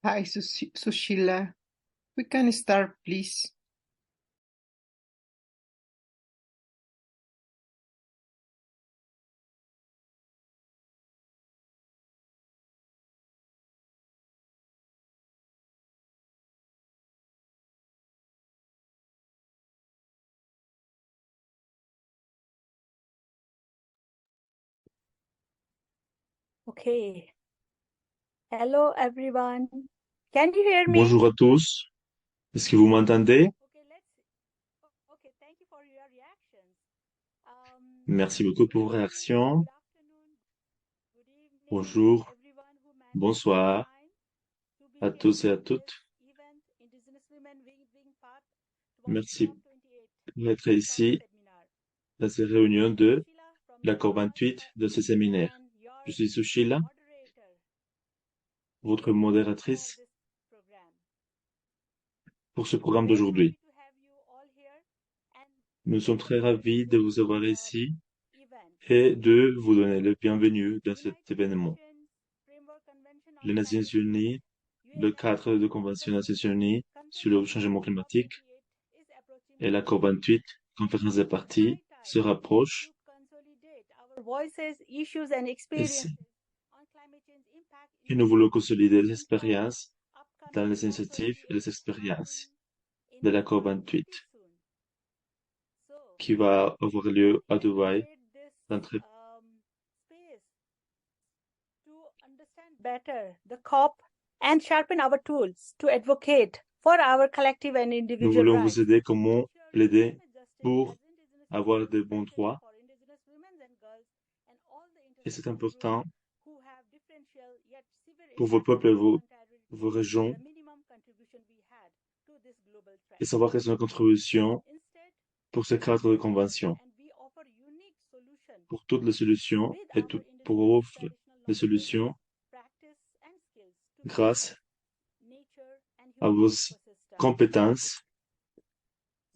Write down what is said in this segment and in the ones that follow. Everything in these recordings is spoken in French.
Hi, Sushila. We can start, please. Okay. Hello, everyone. Can you hear me? Bonjour à tous. Est-ce que vous m'entendez? Okay, okay, thank you for your reactions. Merci beaucoup Good pour vos morning, réactions. good afternoon, good evening, Bonjour, everyone who managed to make bonsoir time to be à here tous et à in this toutes. event, Indigenous Women Weaving Path towards Merci COP28 pour être Summit ici Seminar. à cette réunion I'm de Sushila from la Nepal COP28 de ce séminaire. and Je your suis Sushila, moderator votre for modératrice this program. pour ce programme Very d'aujourd'hui. happy to have you all here and Nous sommes très ravis de this vous avoir ici event. et de vous donner le bienvenu dans cet United événement. Nations Framework Convention on Les Nations Climate Change, Unies, le cadre de Convention des Nations UNFCCC Unies sur le conference changement climatique COP28 is approaching et la fast, COP28, conférence des and it's parties, high se time to rapprochent. consolidate our voices, issues, and Et experiences on climate change impact Et nous into voulons consolider les inform expériences dans upcoming les initiatives et les COP28 happening expériences in de la Dubai COP28 pretty soon. So, qui va avoir lieu à let's Dubaï create this dans très... space to understand better the COP and sharpen our tools to advocate for our collective and Nous individual voulons vous rights aider to comment ensure plaider climate justice pour as Indigenous avoir people, de bons especially droits. for Indigenous women and girls and all the Et c'est intersectional groups important who have differential yet severe pour vos impacts peuples et on vos voluntarily régions the minimum contribution we had to this global et threat. savoir quelles sont les contributions Instead, pour ce we cadre de listen convention, and we offer unique solutions pour toutes les solutions with et our pour indigenous offrir traditional les knowledges, solutions practice, and skills to grâce protect nature and à human vos ecosystems. compétences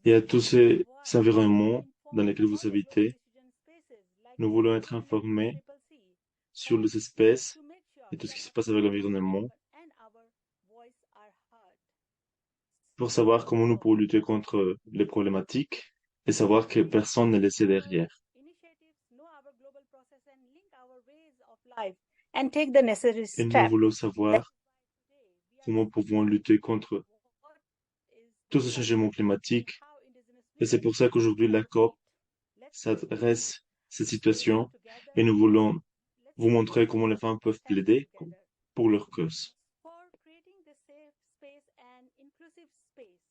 et We à tous want our ces voice to be environnements dans informed lesquels vous about the global habitez. decision spaces like Nous voulons être informés UNFCCC sur and les espèces to make sure et tout ce that qui se passe avec l'environnement and our voice are heard. pour savoir comment nous So, pouvons lutter contre les problématiques et savoir que personne n'est laissé our derrière. initiatives know our global process and link our ways of life and take the necessary Et nous step. voulons That savoir today we are comment pouvons discussing lutter contre what is tout the ce COP changement and climatique. how Indigenous Et c'est women pour ça qu'aujourd'hui, can la COP advocate. Let's create this s'adresse à cette space situation together. et nous voulons Let's vous take montrer this comment les femmes peuvent step plaider together. pour leur cause. For creating the safe space and inclusive space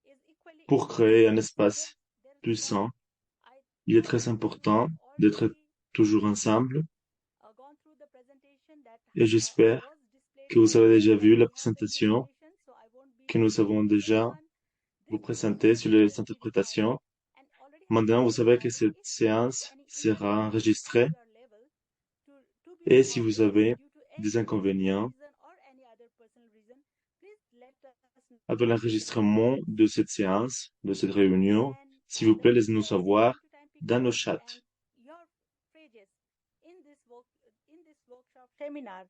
is equally Pour créer un important. espace plus Therefore, sain, I il est hope très you have important d'être already toujours ensemble gone through the presentation that et j'espère was displayed que vous avez earlier déjà and vu la we have the présentation interpretation, so I won't be que nous avons repeating this déjà one. vous This présenter session sur is les being recorded interprétations. and already has been Maintenant, vous made savez que available. cette If you face séance any sera inconvenience at enregistrée your level to be et si vous recorded avez due to des any technical inconvénients reason or any other personal reason, please let us avec know in the l'enregistrement comments. de cette séance, de cette réunion, And s'il vous plaît, laissez-nous sharing savoir time to time dans nos pictures chats. and your phrases in this workshop seminar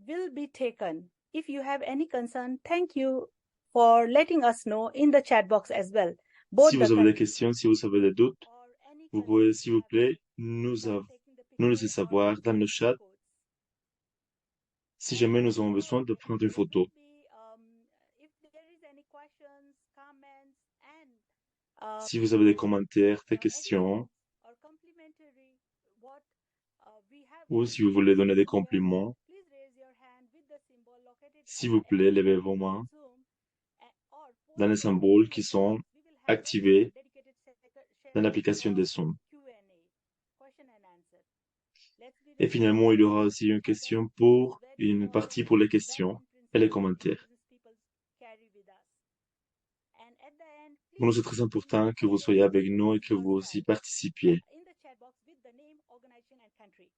will be taken. If you have any concern, thank you for letting us know in the chat box as well. Si Both the vous avez des questions, si vous avez des doutes, or any vous pouvez, concern s'il you vous have plaît, while taking the nous picture laisser or savoir dans le entering the chat codes. si jamais nous avons So besoin de prendre une there photo. will be if there is any questions, comments, and Si vous avez des commentaires, des additions questions, or complementary what we have ou si vous discussed voulez donner des here, compliments, please raise your hand with the symbol located s'il at vous the plaît, end levez of vos mains Zoom or dans post les them symboles in the qui chat sont box. We will have a activés dedicated dans session l'application for des Zoom. Q&A, question and answer. Let's be Et finalement, il y aura respectful of aussi une each other. question This is pour very une important partie pour les questions values and et les principles commentaires. Indigenous peoples carry with us. And at the end, Pour nous, please c'est très indicate important que vous soyez avec nous et que vous aussi yourself participiez. in the chat box with the name, organization, and country.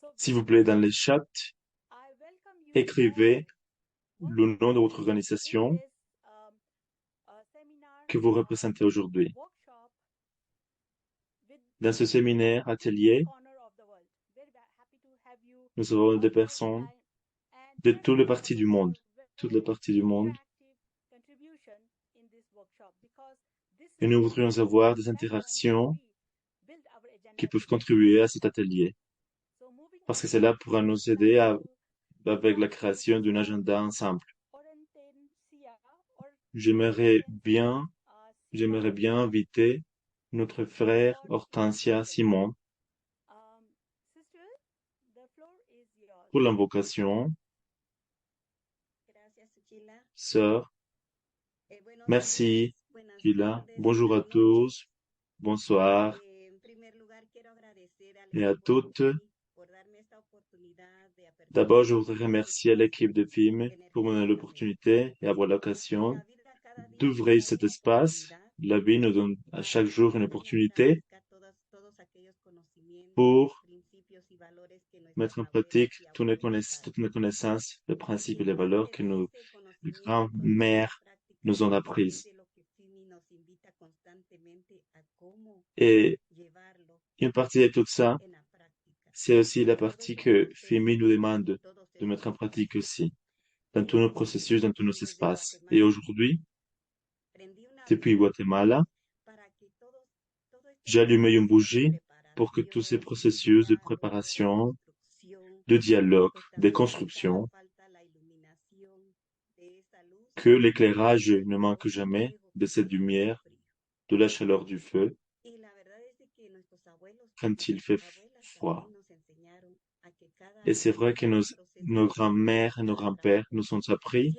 So S'il with vous plaît, dans this, les chats, I welcome you all écrivez once le nom de again votre in organisation this seminar que vous représentez aujourd'hui. workshop with Dans ce from séminaire, each atelier, corner of the world. Very happy to have you nous avons all des here, personnes and de toutes les parties du monde, toutes les parties du monde. Et nous voudrions avoir des interactions qui peuvent contribuer à cet atelier. Parce que cela pourra nous aider avec la création d'un agenda ensemble. J'aimerais bien inviter notre frère Hortensia Simon pour l'invocation. Sœur, merci, Kila. Bonjour à tous, bonsoir et à toutes. D'abord, je voudrais remercier l'équipe de FIM pour me donner l'opportunité et avoir l'occasion d'ouvrir cet espace. La vie nous donne à chaque jour une opportunité pour mettre en pratique toutes nos connaissances, les principes et les valeurs que nos grands-mères nous ont apprises. Et une partie de tout ça, c'est aussi la partie que FEMI nous demande de mettre en pratique aussi, dans tous nos processus, dans tous nos espaces. Et aujourd'hui, depuis Guatemala, j'ai allumé une bougie pour que tous ces processus de préparation, de dialogue, de construction, que l'éclairage ne manque jamais de cette lumière, de la chaleur du feu, quand il fait froid. Et c'est vrai que nos grands-mères et nos grands-pères nous ont appris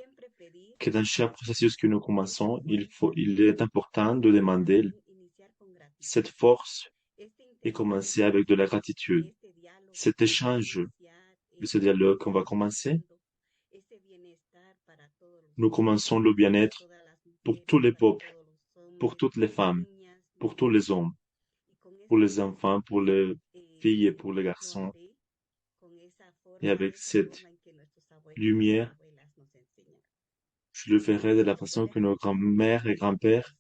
que dans chaque processus que nous commençons, il est important de demander cette force et commencer avec de la gratitude. Cet échange de ce dialogue qu'on va commencer, nous commençons le bien-être pour tous les peuples, pour toutes les femmes, pour tous les hommes, pour les enfants, pour les filles et pour les garçons. Et avec cette lumière, je le ferai de la façon que nos grands-mères et grands-pères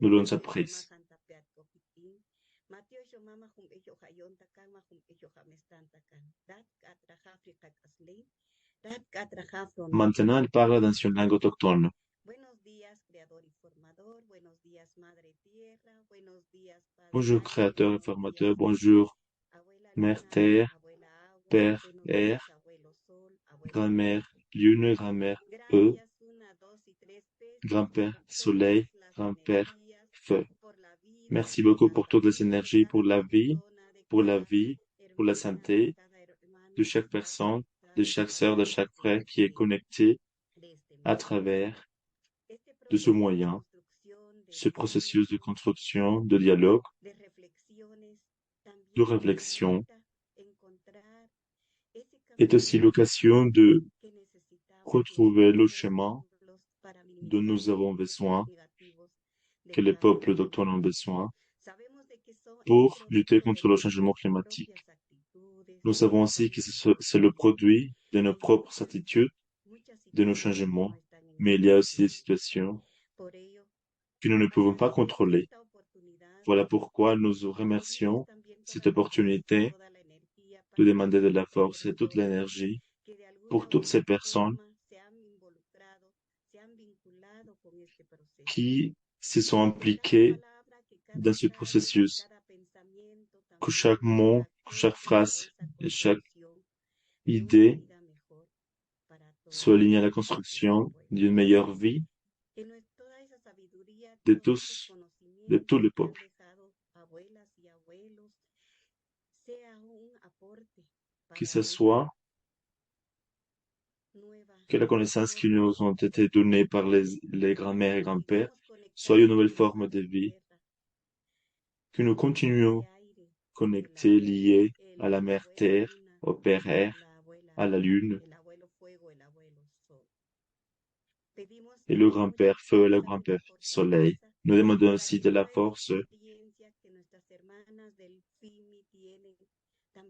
nous l'ont apprise. Maintenant, il parle dans une langue autochtone. Bonjour, créateur et formateur. Bonjour, mère terre, père air, grand-mère lune, grand-mère grand-père soleil, grand-père feu. Merci beaucoup pour toutes les énergies, pour la vie, pour la santé de chaque personne, de chaque sœur, de chaque frère qui est connecté à travers de ce moyen, ce processus de construction, de dialogue, de réflexion, est aussi l'occasion de retrouver le chemin dont nous avons besoin, que les peuples autochtones ont besoin, pour lutter contre le changement climatique. Nous savons aussi que c'est le produit de nos propres attitudes, de nos changements, mais il y a aussi des situations que nous ne pouvons pas contrôler. Voilà pourquoi nous remercions cette opportunité de demander de la force et toute l'énergie pour toutes ces personnes qui se sont impliquées dans ce processus, que chaque mot, que chaque phrase et chaque idée soit alignée à la construction d'une meilleure vie de tous les peuples. Que ce soit que la connaissance qui nous ont été données par les grands-mères et grands-pères soit une nouvelle forme de vie, que nous continuons connectés, liés à la mère Terre, au Père Air, à la Lune, et le grand-père Feu et le grand-père Soleil. Nous demandons aussi de la force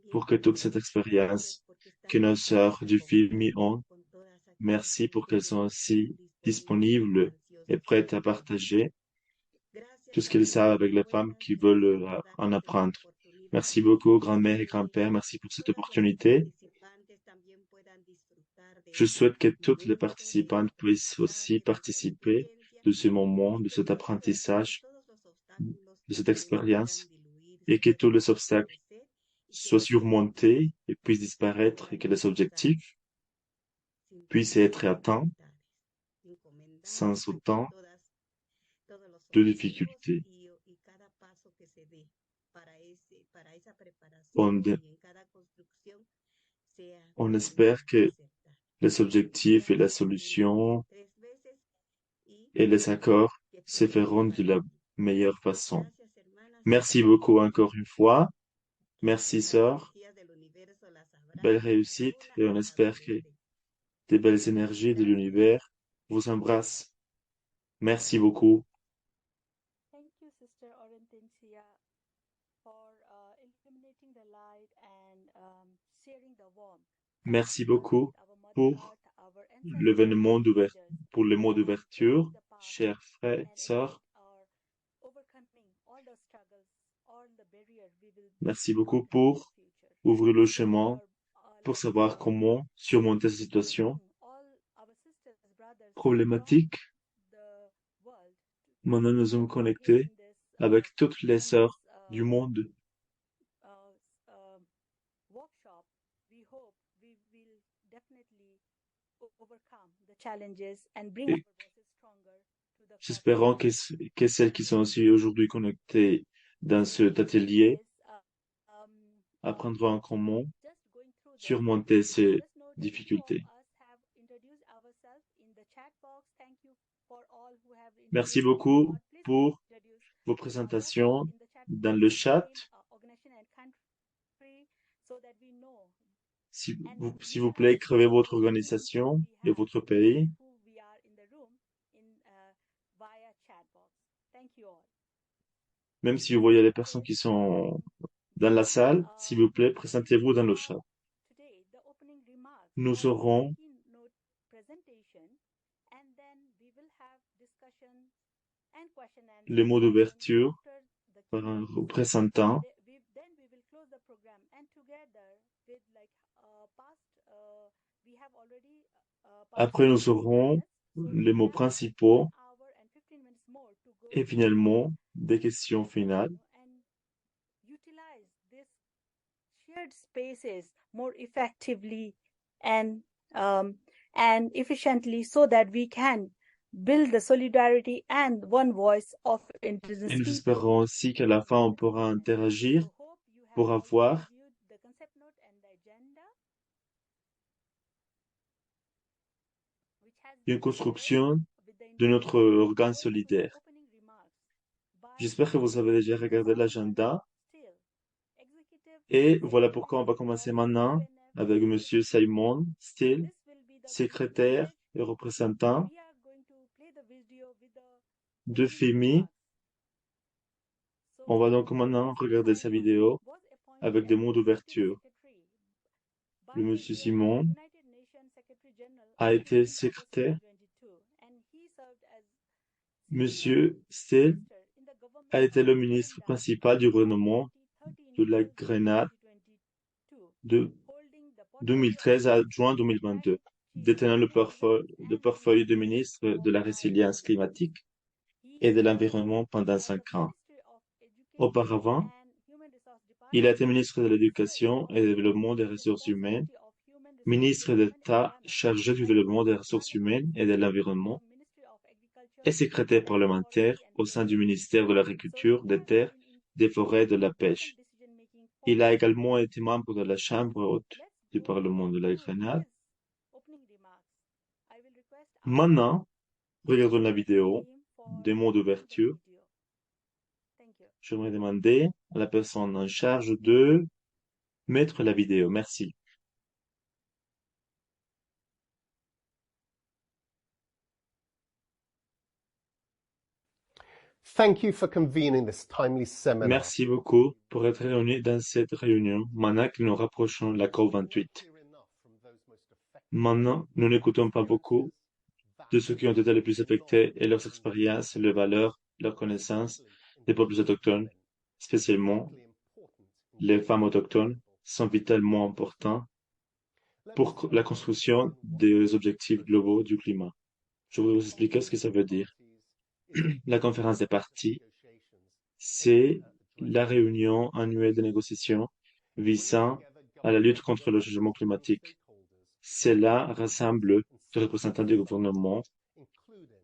pour que toute cette expérience que nos sœurs du film ont, merci pour qu'elles sont aussi disponibles et prêtes à partager tout ce qu'elles savent avec les femmes qui veulent en apprendre. Merci beaucoup, grand-mère et grand-père. Merci pour cette opportunité. Je souhaite que toutes les participantes puissent aussi participer de ce moment, de cet apprentissage, de cette expérience, et que tous les obstacles soient surmontés et puissent disparaître et que les objectifs puissent être atteints sans autant de difficultés. On espère que les objectifs et la solution et les accords se feront de la meilleure façon. Merci beaucoup encore une fois. Merci, sœur. Belle réussite et on espère que des belles énergies de l'univers vous embrassent. Merci beaucoup. Thank you, Sister Orentencia, for illuminating the light and sharing the warmth. Merci beaucoup With our Mother pour Earth, our l'événement ancestors, pour les mots d'ouverture, the past, chers frères, and sœurs. are overcoming all the struggles, all the barriers we will Merci beaucoup encounter in the pour future. ouvrir le chemin, Our, pour savoir comment surmonter cette situation all our sisters, brothers problématique. from the world Maintenant, nous sommes here connectés in this avec toutes les sœurs timeless, du monde. Workshop. We hope we will definitely overcome the challenges and bring Et our voices stronger to the j'espère forefront. que celles qui sont aussi aujourd'hui connectées dans cet atelier Yes, apprendront en comment just going through the surmonter ces just notice few of difficultés. us have introduced ourselves in the chat box. Thank you for all who have Merci introduced beaucoup themselves. Please pour introduce vos yourself présentations in the chat dans box, le your chat. name, organization and country, so that we know. S'il vous plaît, écrivez votre organisation et votre pays. Who we are in the room in via chat box. Thank you all. Même si vous voyez les personnes qui sont dans la salle, s'il vous plaît, présentez-vous dans le chat. Today, the opening remarks Nous are aurons keynote presentation, and then we will have discussion and question and les mots d'ouverture after the par un keynote. représentant. Then we will close the program, and together with like we have already Après, nous aurons les mots principaux et finalement des questions finales. and utilize this shared spaces more effectively and efficiently so that we can build the solidarity and one voice of indigenous Et nous people. espérons aussi qu'à la fin, on pourra interagir So hope you have pour also avoir reviewed the concept note and the agenda, which has une been construction shared with the de notre individuals. organe Also, the solidaire. opening remarks by J'espère que vous avez déjà regardé l'agenda. still executive Et voilà pourquoi on va commencer maintenant avec Monsieur Simon Steele, This will be the secrétaire message. et représentant We are going to play the video with the de opening FEMI. remarks. So, On va donc maintenant regarder sa vidéo was appointed avec des as mots Executive d'ouverture. Secretary Le by Monsieur the Simon United Nations Secretary General a on été 15 August secrétaire. 2022, and he served as Monsieur Steele minister in the government a été of le ministre Grenada principal du from gouvernement 2013 de la to Grenade 2022, de holding the portfolio 2013 à of juin 2022, détenant le portefeuille de ministre de la résilience climatique et de l'environnement pendant 5 ans. Auparavant, il a été ministre de l'Éducation et du Développement des ressources humaines, ministre d'État chargé du développement des ressources humaines et de l'environnement et secrétaire parlementaire au sein du ministère de l'Agriculture, des Terres, des Forêts et de la Pêche. Il a également été membre de la Chambre haute du Parlement de la Grenade. Maintenant, regardons la vidéo des mots d'ouverture. J'aimerais demander à la personne en charge de mettre la vidéo. Merci. Thank you for convening this timely seminar. Merci beaucoup pour être réunis dans cette réunion, maintenant que nous rapprochons la COP28. Maintenant, nous n'écoutons pas beaucoup de ceux qui ont été les plus affectés et leurs expériences, leurs valeurs, leurs connaissances des peuples autochtones, spécialement les femmes autochtones, sont vitalement importants pour la construction des objectifs globaux du climat. Je voudrais vous expliquer ce que ça veut dire. La conférence des parties, c'est la réunion annuelle de négociations visant à la lutte contre le changement climatique. Cela rassemble les représentants du gouvernement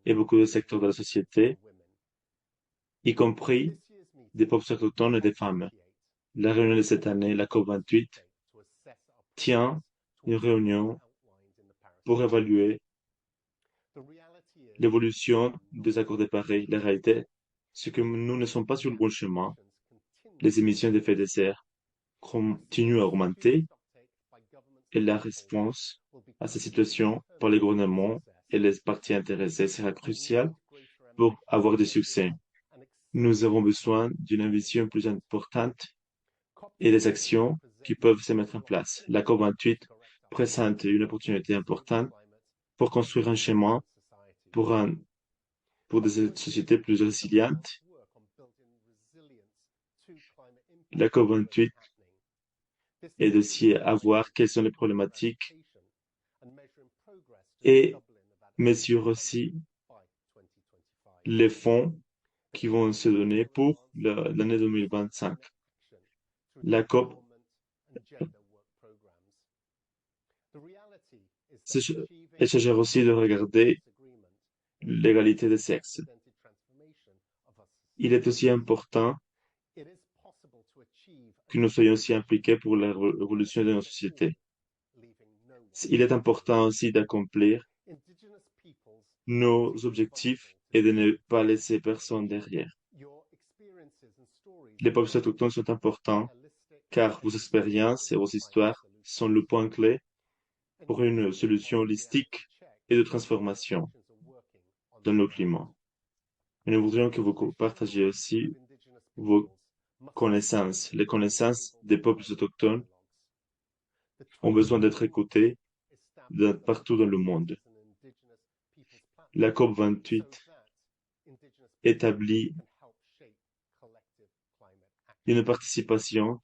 et beaucoup de secteurs de la société, y compris des peuples autochtones et des femmes. La réunion de cette année, la COP28, tient une réunion pour évaluer l'évolution des accords de Paris. La réalité, c'est que nous ne sommes pas sur le bon chemin. Les émissions d'effets de serre continuent à augmenter et la réponse à cette situation par les gouvernements et les parties intéressées sera cruciale pour avoir du succès. Nous avons besoin d'une vision plus importante et des actions qui peuvent se mettre en place. La COP28 présente une opportunité importante pour construire un chemin pour des sociétés plus résilientes. La COP28 est aussi à voir quelles sont les problématiques et mesure aussi les fonds qui vont se donner pour l'année 2025. La COP il s'agit aussi de regarder l'égalité des sexes. Il est aussi important que nous soyons aussi impliqués pour la révolution de nos sociétés. Il est important aussi d'accomplir nos objectifs et de ne pas laisser personne derrière. Les peuples autochtones sont importants car vos expériences et vos histoires sont le point clé pour une solution holistique et de transformation dans nos climats. Et nous voudrions que vous partagiez aussi vos connaissances. Les connaissances des peuples autochtones ont besoin d'être écoutées partout dans le monde. La COP28 établit une participation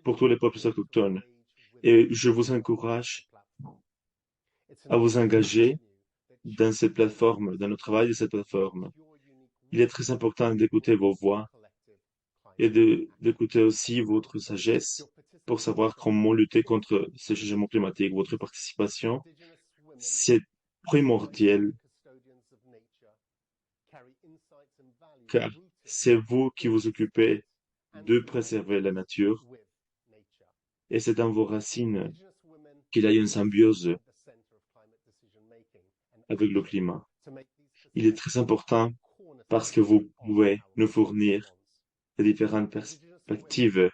pour tous les peuples autochtones et je vous encourage à vous engager dans cette plateforme, dans le travail de cette plateforme. Il est très important d'écouter vos voix et d'écouter aussi votre sagesse pour savoir comment lutter contre ce changement climatique. Votre participation, c'est primordial car c'est vous qui vous occupez de préserver la nature et c'est dans vos racines qu'il y a une symbiose avec le climat. Il est très important parce que vous pouvez nous fournir les différentes perspectives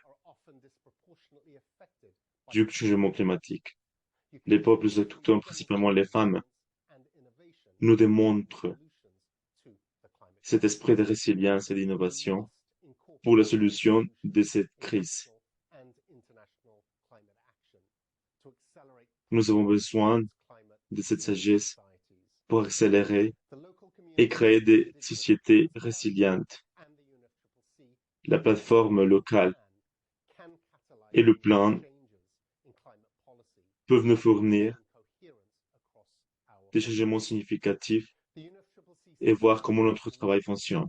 du changement climatique. Les peuples autochtones, principalement les femmes, nous démontrent cet esprit de résilience et d'innovation pour la solution de cette crise. Nous avons besoin de cette sagesse pour accélérer et créer des sociétés résilientes. La plateforme locale et le plan peuvent nous fournir des changements significatifs et voir comment notre travail fonctionne.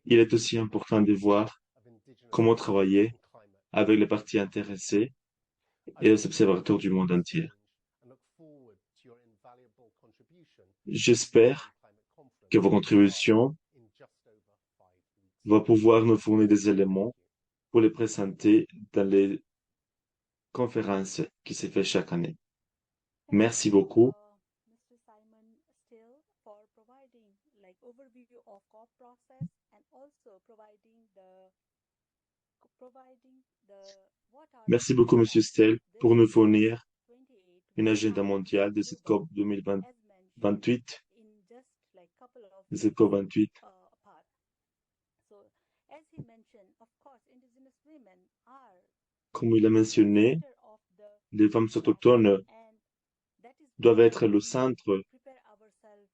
Il est aussi important de voir comment travailler avec les parties intéressées et les observateurs du monde entier. J'espère que vos contributions vont pouvoir nous fournir des éléments pour les présenter dans les conférences qui se font chaque année. Merci beaucoup. Mr. Simon Still for providing like overview of COP process and also providing the what are Merci the beaucoup, Monsieur steps Stell, this pour nous fournir 28 une agenda mondiale de cette COP as mentioned 2028, in just like couple of de cette COP 28. apart. So as he mentioned, of course, indigenous women are Comme il a mentionné, center of the les femmes autochtones and that is doivent why être le we centre prepare ourselves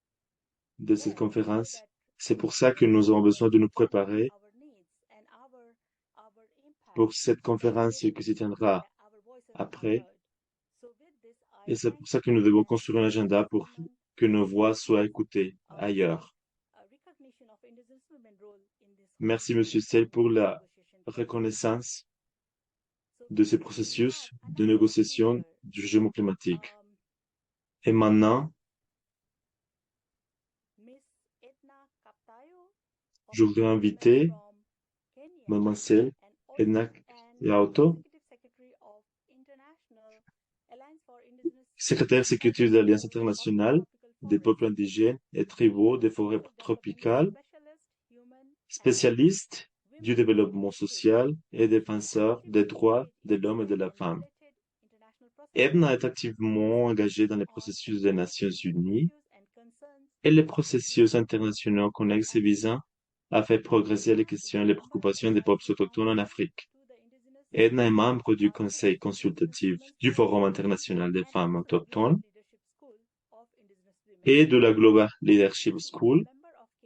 de cette well so conférence. that C'est pour ça que nous avons besoin de nous préparer our needs and our impact pour cette conférence qui se tiendra our voices are après. heard. Et c'est pour ça que nous devons construire un agenda pour que nos voix soient écoutées ailleurs. Merci, Monsieur Sell, pour la reconnaissance de ce processus de négociation du changement climatique. Et maintenant, je voudrais inviter Mademoiselle Edna Yauto, secrétaire exécutive de l'Alliance internationale des peuples indigènes et tribaux des forêts tropicales, spécialiste du développement social et défenseur des droits de l'homme et de la femme. Edna est activement engagée dans les processus des Nations Unies et les processus internationaux connexes visant à faire progresser les questions et les préoccupations des peuples autochtones en Afrique. Edna est membre du Conseil consultatif du Forum international des femmes autochtones et de la Global Leadership School,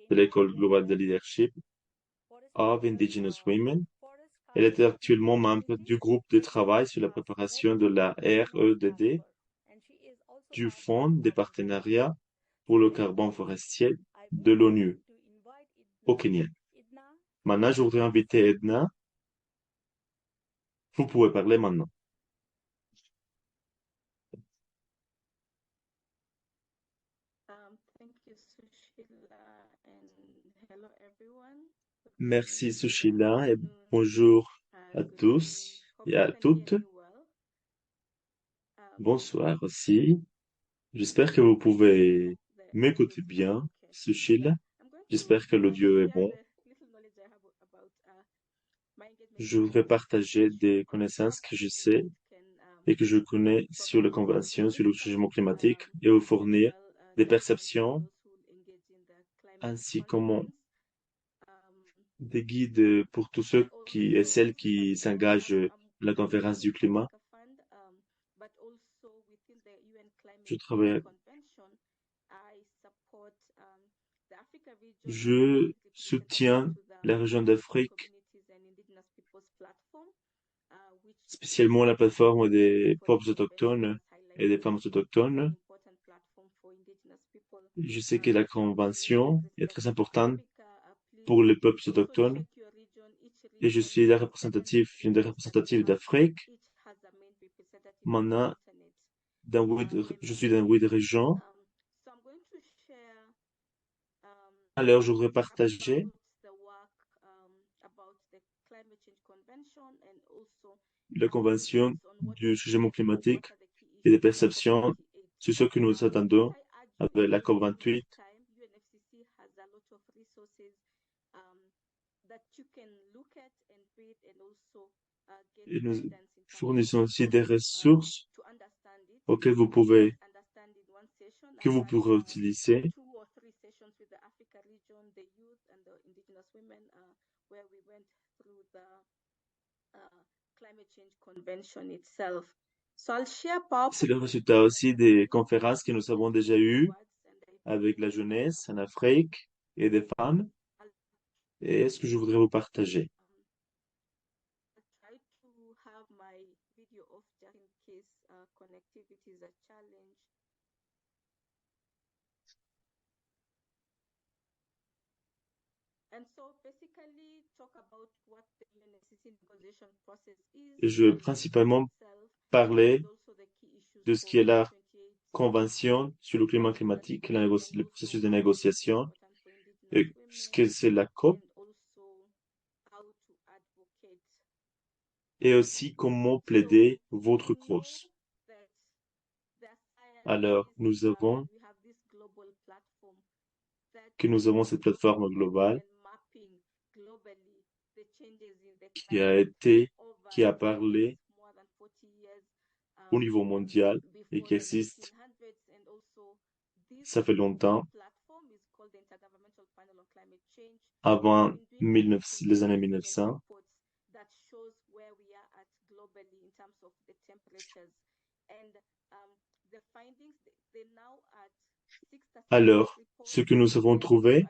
de l'École globale de leadership of Indigenous Women. Elle est actuellement membre du groupe de travail sur la préparation de la REDD, du Fonds des partenariats pour le carbone forestier de l'ONU au Kenya. Maintenant, je voudrais inviter Edna. Vous pouvez parler maintenant. Merci, Sushila, et bonjour à tous et à toutes. Bonsoir aussi. J'espère que vous pouvez m'écouter bien, Sushila. J'espère que l'audio est bon. Je voudrais partager des connaissances que je sais et que je connais sur les conventions sur le changement climatique et vous fournir des perceptions ainsi comme des guides pour tous ceux qui et celles qui s'engagent à la conférence du climat. Je soutiens la région d'Afrique, spécialement la plateforme des peuples autochtones et des femmes autochtones. Je sais que la convention est très importante pour les peuples autochtones et je suis une des représentatives d'Afrique. Maintenant, je suis dans 8 régions. Alors, je voudrais partager la convention du changement climatique et des perceptions sur ce que nous attendons avec la COP28. Et nous fournissons aussi des ressources auxquelles que vous pourrez utiliser. C'est le résultat aussi des conférences que nous avons déjà eues avec la jeunesse en Afrique et des femmes. Et ce que je voudrais vous partager. Et je vais principalement parler de ce qui est la convention sur le climat climatique, le processus de négociation, et ce que c'est la COP, et aussi comment plaider votre cause. Alors, nous avons cette plateforme globale qui a parlé au niveau mondial et qui existe, ça fait longtemps, avant les années 1900. Alors, ce que nous avons trouvé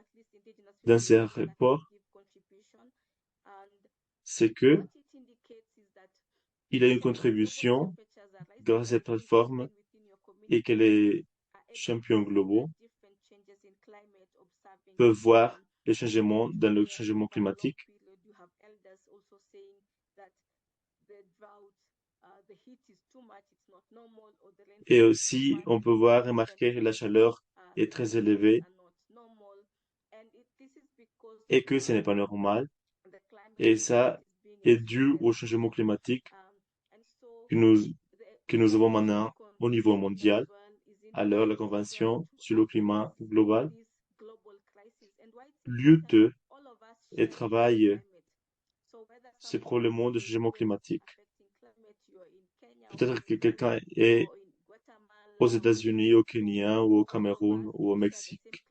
dans ces rapports, c'est que il y a une contribution grâce à cette plateforme et que les champions globaux peuvent voir les changements dans le changement climatique. Et aussi, on peut voir, remarquer que la chaleur est très élevée et que ce n'est pas normal. Et ça est dû au changement climatique que nous avons maintenant au niveau mondial. Alors, la Convention sur le climat global lutte et travaille ces problèmes de changement climatique. Peut-être que quelqu'un est aux États-Unis, au Kenya, ou au Cameroun, ou au Mexique.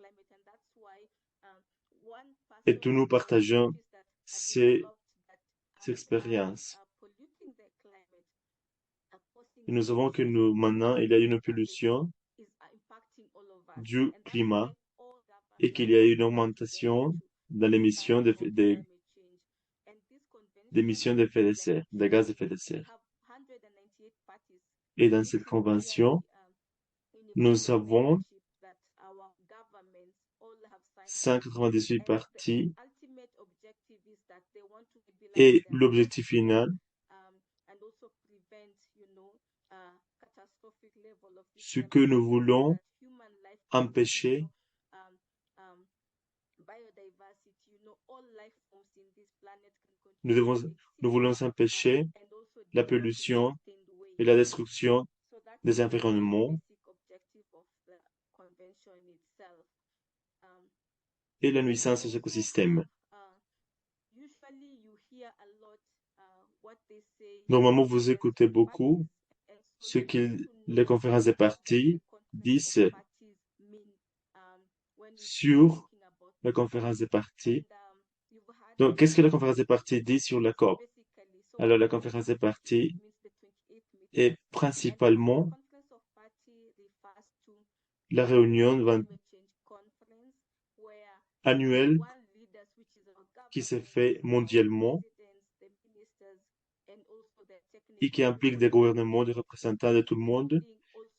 Et tous nous partageons ces expériences. Et nous savons que maintenant, il y a une pollution du climat et qu'il y a une augmentation dans l'émission d'émissions d'effet de serre, de gaz à effet de serre. Et dans cette convention, nous avons 198 parties et l'objectif final, ce que nous voulons empêcher, nous voulons empêcher la pollution et la destruction des environnements et la nuisance aux écosystèmes. Normalement, vous écoutez beaucoup ce que les conférences des parties disent sur la conférence des parties. Donc, qu'est-ce que la conférence des parties dit sur la COP? Alors, la conférence des parties est principalement la réunion annuelle qui se fait mondialement et qui implique des gouvernements, des représentants de tout le monde,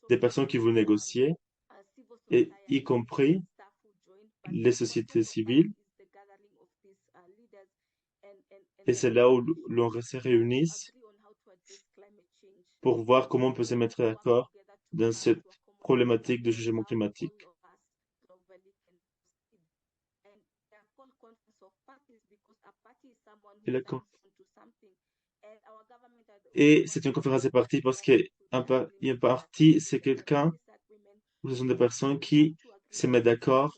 des personnes qui veulent négocier, et y compris les sociétés civiles. Et c'est là où l'on se réunit pour voir comment on peut se mettre d'accord dans cette problématique de changement climatique. Et c'est une conférence des partis parce qu'un parti, c'est quelqu'un, ou ce sont des personnes qui se mettent d'accord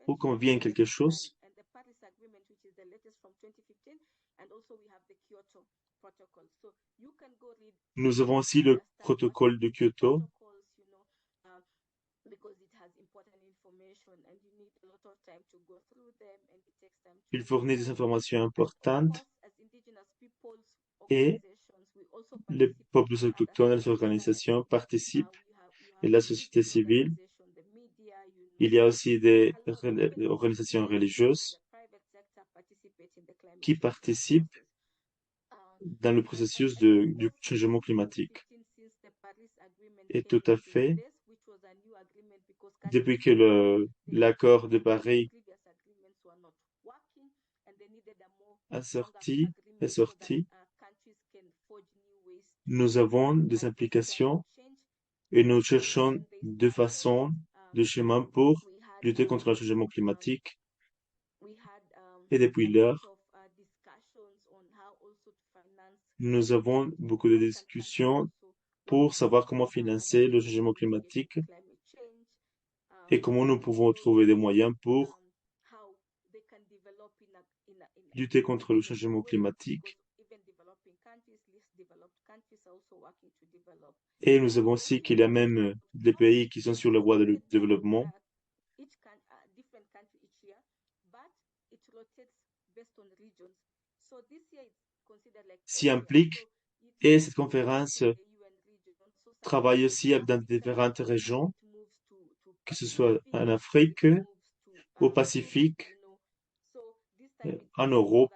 ou conviennent quelque chose. Nous avons aussi le protocole de Kyoto. Il fournit des informations importantes et les peuples autochtones et les organisations participent et la société civile. Il y a aussi des organisations religieuses qui participent dans le processus du changement climatique. Et tout à fait, depuis que l'accord de Paris est sorti, nous avons des implications et nous cherchons de façons, de chemins pour lutter contre le changement climatique. Et depuis lors, nous avons beaucoup de discussions pour savoir comment financer le changement climatique et comment nous pouvons trouver des moyens pour lutter contre le changement climatique. Et nous avons aussi qu'il y a même des pays qui sont sur la voie de développement. S'y implique et cette conférence travaille aussi dans différentes régions, que ce soit en Afrique, au Pacifique, en Europe,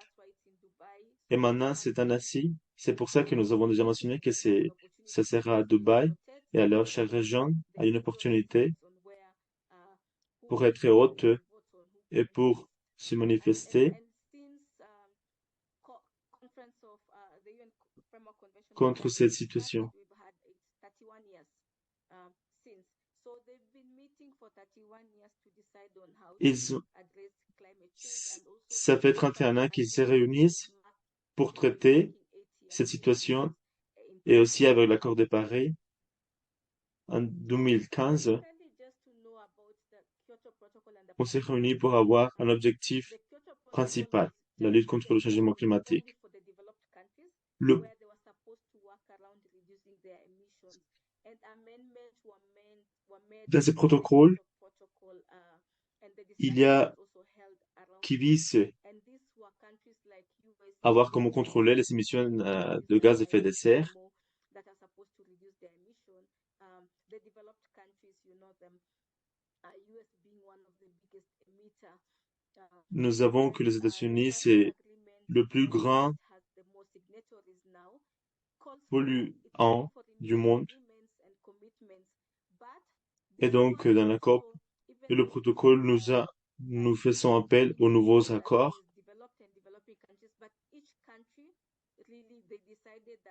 et maintenant c'est en Asie. C'est pour ça que nous avons déjà mentionné que ça sera à Dubaï. Et alors, chaque région a une opportunité pour être haute et pour se manifester contre cette situation. Ça fait 31 ans qu'ils se réunissent pour traiter cette situation et aussi avec l'accord de Paris en 2015. On s'est réunis pour avoir un objectif principal, la lutte contre le changement climatique. Dans ce protocole, il y a qui vise à voir comment contrôler les émissions de gaz à effet de serre. Nous avons que les États-Unis, c'est le plus grand polluant du monde. Et donc, dans la COP et le protocole, nous faisons appel aux nouveaux accords.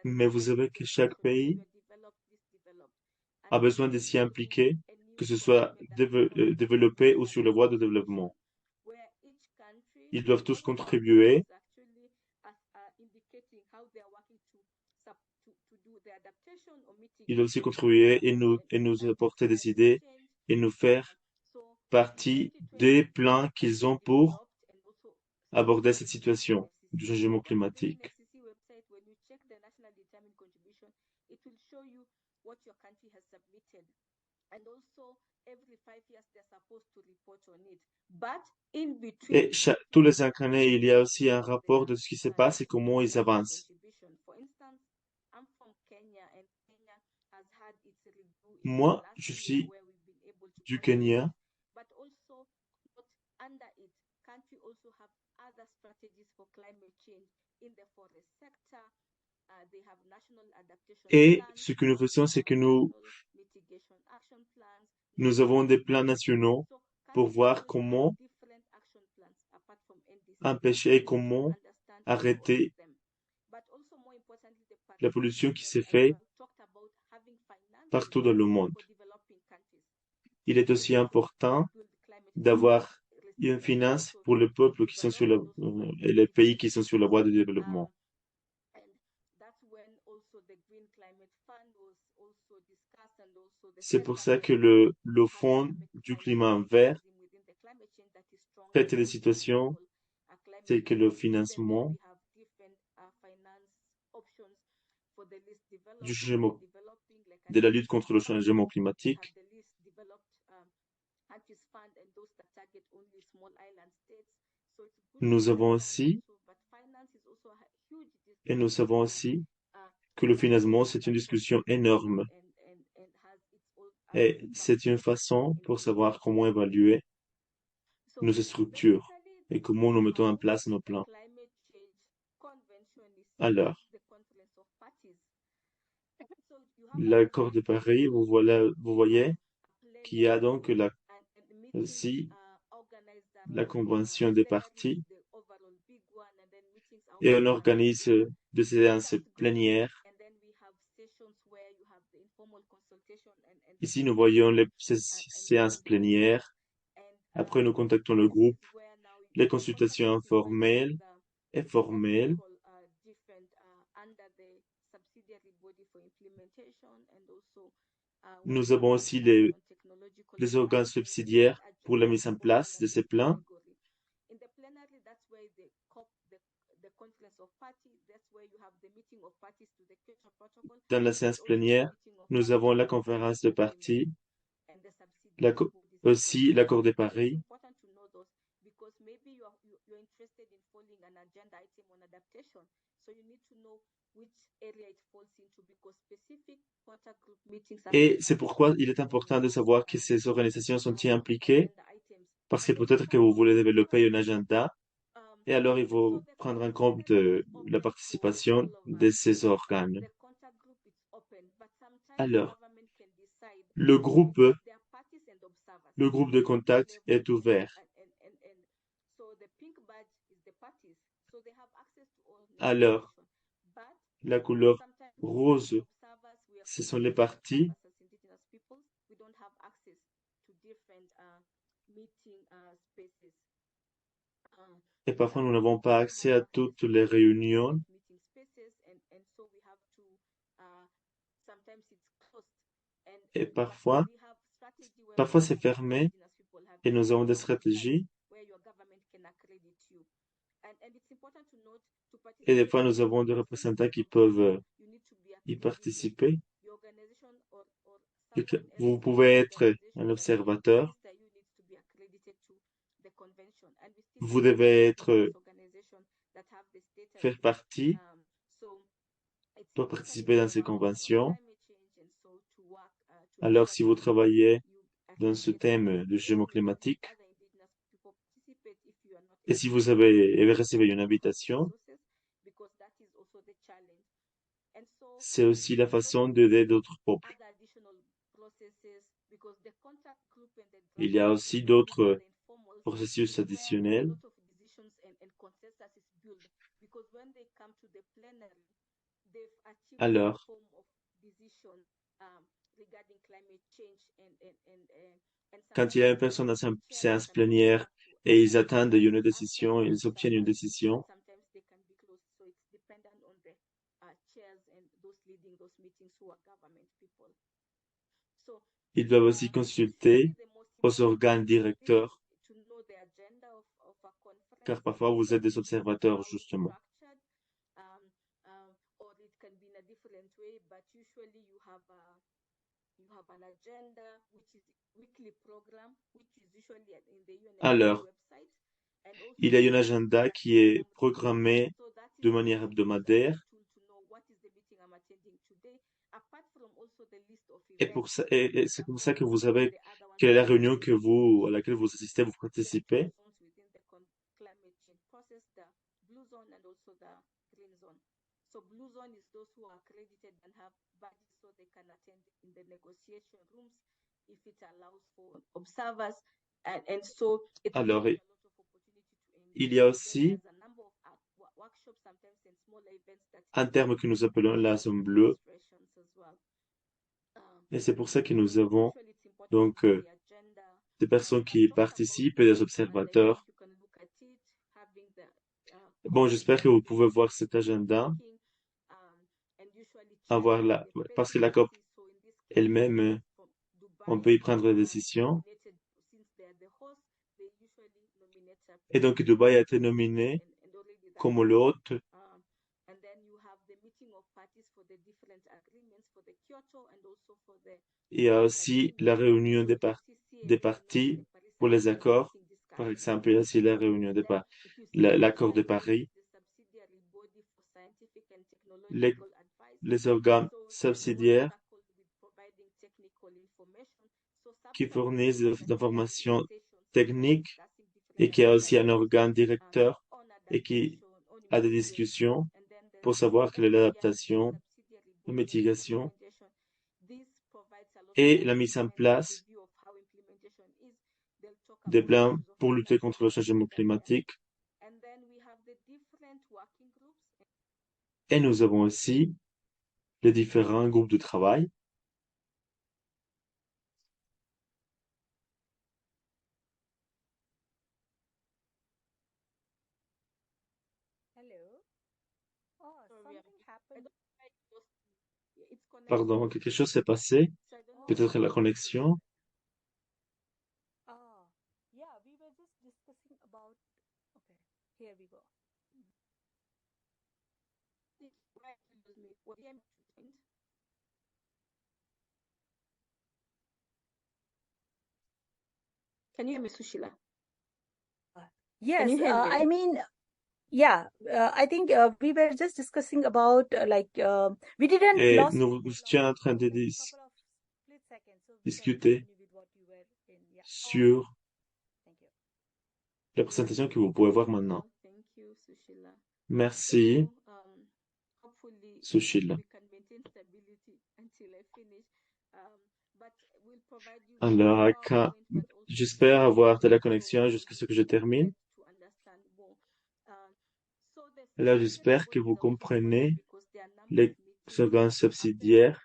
Mais vous savez que chaque pays a besoin de s'y impliquer, que ce soit développé ou sur la voie de développement. Ils doivent tous contribuer. Ils doivent aussi contribuer et nous apporter des idées et nous faire partie des plans qu'ils ont pour aborder cette situation du changement climatique. Et tous les 5 années, il y a aussi un rapport de ce qui se passe et comment ils avancent. Moi, je suis du Kenya. Et ce que nous faisons, c'est que nous avons des plans nationaux pour voir comment empêcher, comment arrêter la pollution qui s'est faite partout dans le monde. Il est aussi important d'avoir une finance pour les peuples qui sont et les pays qui sont sur la voie de développement. C'est pour ça que le Fonds du climat vert traite les situations telles que le financement du changement, de la lutte contre le changement climatique. Nous savons aussi que le financement, c'est une discussion énorme. Et c'est une façon pour savoir comment évaluer nos structures et comment nous mettons en place nos plans. Alors, l'accord de Paris, vous voyez qu'il y a donc aussi la convention des parties et on organise des séances plénières. Ici, nous voyons ces séances plénières. Après, nous contactons le groupe, les consultations informelles et formelles. Nous avons aussi les organes subsidiaires pour la mise en place de ces plans. Dans la séance plénière, nous avons la conférence de parties, aussi l'accord de Paris. Et c'est pourquoi il est important de savoir que ces organisations sont impliquées, parce que peut-être que vous voulez développer un agenda, et alors il faut prendre en compte la participation de ces organes. Alors, le groupe de contact est ouvert. Alors, la couleur rose, ce sont les parties. Et parfois, nous n'avons pas accès à toutes les réunions. Et parfois c'est fermé et nous avons des stratégies. Et des fois, nous avons des représentants qui peuvent y participer. Vous pouvez être un observateur. Vous devez faire partie pour participer dans ces conventions. Alors, si vous travaillez dans ce thème du changement climatique, et si vous avez recevé une invitation, c'est aussi la façon d'aider d'autres peuples. Il y a aussi d'autres processus additionnels. Alors, quand il y a une personne dans une séance plénière et ils attendent une décision, ils obtiennent une décision, ils doivent aussi consulter aux organes directeurs, car parfois vous êtes des observateurs, justement. Alors, il y a un agenda qui est programmé de manière hebdomadaire. Et c'est comme ça que vous savez quelle est la réunion à laquelle vous assistez, vous participez. Alors, il y a aussi un terme que nous appelons la zone bleue. Et c'est pour ça que nous avons donc des personnes qui participent et des observateurs. Bon, j'espère que vous pouvez voir cet agenda, parce que la COP elle-même, on peut y prendre des décisions. Et donc, Dubaï a été nominé comme l'hôte. Il y a aussi la réunion des parties pour les accords. Par exemple, il y a aussi la réunion l'accord de Paris. Les organes subsidiaires qui fournissent des informations techniques et qui a aussi un organe directeur et qui a des discussions pour savoir quelle est l'adaptation, la mitigation et la mise en place des plans pour lutter contre le changement climatique. Et nous avons aussi les différents groupes de travail. Pardon, quelque chose s'est passé. Peut-être la connexion. Can you hear me, Sushila? Can Yes, you hear me? I mean, yeah, I think we were just discussing about we didn't Et lost nous étions en train de couple of split seconds, so we can discuter continue with what you were in. Yeah. sur Thank you. la présentation que vous pouvez voir maintenant. Thank you, Sushila. Merci, Hopefully, Sushila. we can maintain stability until I finish. Alors, j'espère avoir de la connexion jusqu'à ce que je termine. Alors, j'espère que vous comprenez les organes subsidiaires.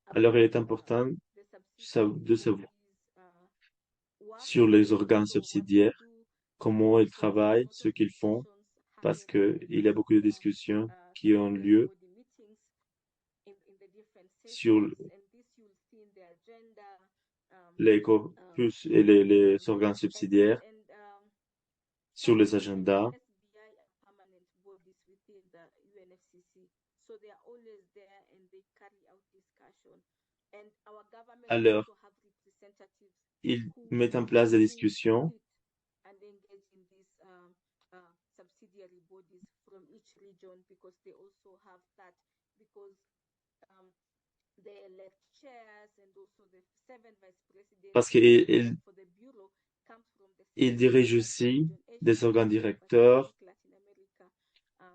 Alors, il est important de savoir sur les organes subsidiaires, comment ils travaillent, ce qu'ils font, parce qu'il y a beaucoup de discussions qui ont lieu sur les corpus et les organes subsidiaires, sur les agendas. Alors, ils mettent en place des discussions parce qu'ils dirigent aussi des organes directeurs,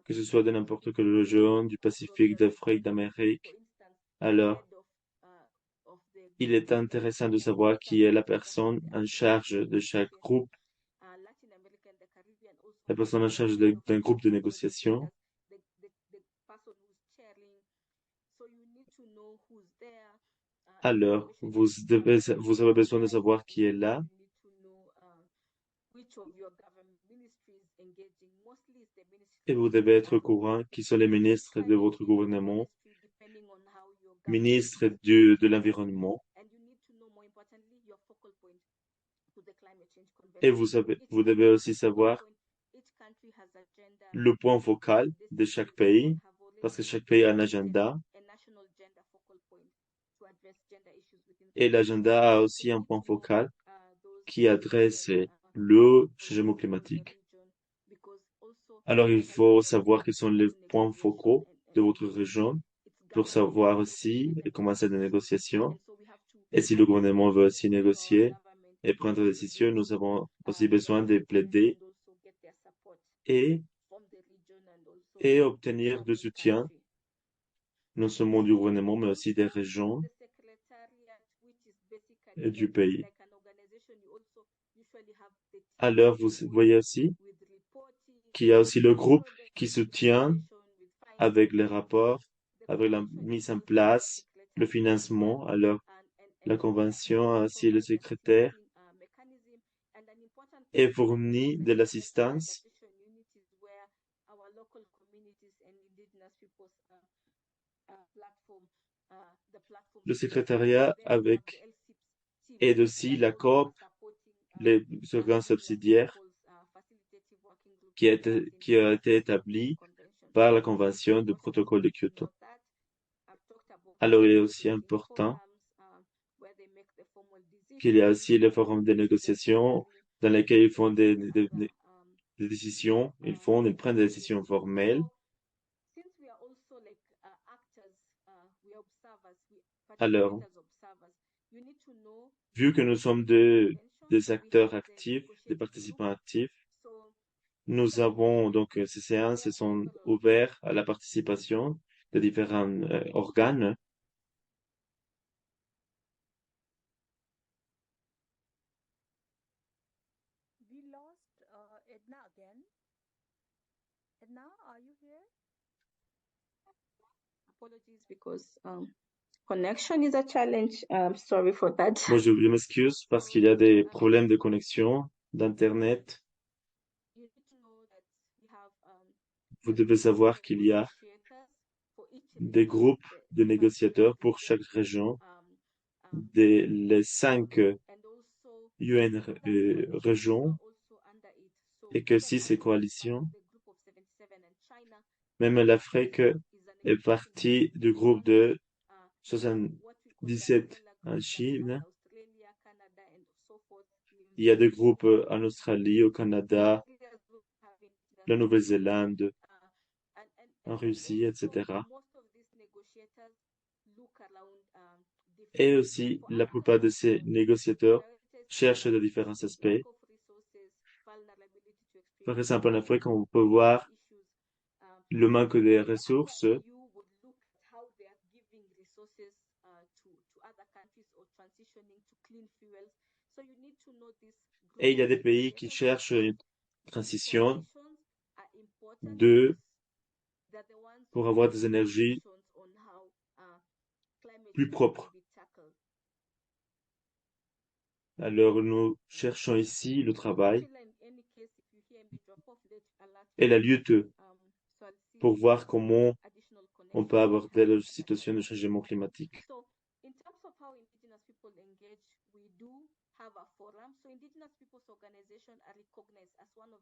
que ce soit de n'importe quelle région, du Pacifique, d'Afrique, d'Amérique. Alors, il est intéressant de savoir qui est la personne en charge de chaque groupe, la personne en charge d'un groupe de négociation. Alors, vous avez besoin de savoir qui est là. Et vous devez être au courant qui sont les ministres de votre gouvernement, ministres de l'environnement. Et vous devez aussi savoir le point focal de chaque pays, parce que chaque pays a un agenda. Et l'agenda a aussi un point focal qui adresse le changement climatique. Alors, il faut savoir quels sont les points focaux de votre région pour savoir aussi et commencer des négociations. Et si le gouvernement veut aussi négocier et prendre des décisions, nous avons aussi besoin de plaider et obtenir du soutien, non seulement du gouvernement, mais aussi des régions et du pays. Alors, vous voyez aussi qu'il y a aussi le groupe qui soutient avec les rapports, avec la mise en place, le financement. Alors, la convention a aussi le secrétaire et fournit de l'assistance. Le secrétariat aide aussi la COP, les organes subsidiaires qui a été établi par la Convention du protocole de Kyoto. Alors, il est aussi important qu'il y a aussi le forum de négociation dans lesquels ils font des décisions, ils prennent des décisions formelles. Alors, vu que nous sommes des acteurs actifs, des participants actifs, nous avons donc ces séances sont ouvertes à la participation de différents organes. We lost Edna again. Edna, are you here? Apologies because connection is a challenge. Sorry for that. Moi, je m'excuse parce qu'il y a des problèmes de connexion, d'Internet. Vous devez savoir qu'il y a des groupes de négociateurs pour chaque région, les 5 UN régions, et que si ces coalitions, même l'Afrique est partie du groupe de 77 en Chine. Il y a des groupes en Australie, au Canada, la Nouvelle-Zélande, en Russie, etc. Et aussi, la plupart de ces négociateurs cherche de différents aspects. Par exemple, en Afrique, on peut voir le manque de ressources et il y a des pays qui cherchent une transition pour avoir des énergies plus propres. Alors, nous cherchons ici le travail et la lutte pour voir comment on peut aborder la situation de changement climatique.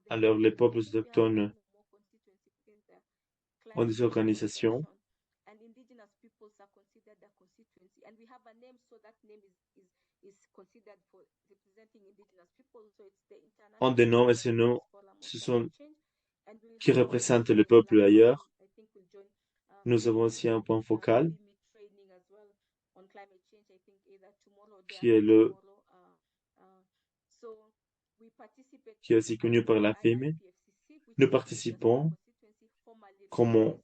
Alors, les peuples autochtones ont des organisations ont des noms et ces noms ce sont qui représentent le peuple ailleurs. Nous avons aussi un point focal qui est qui est aussi connu par la FEME. Nous participons comme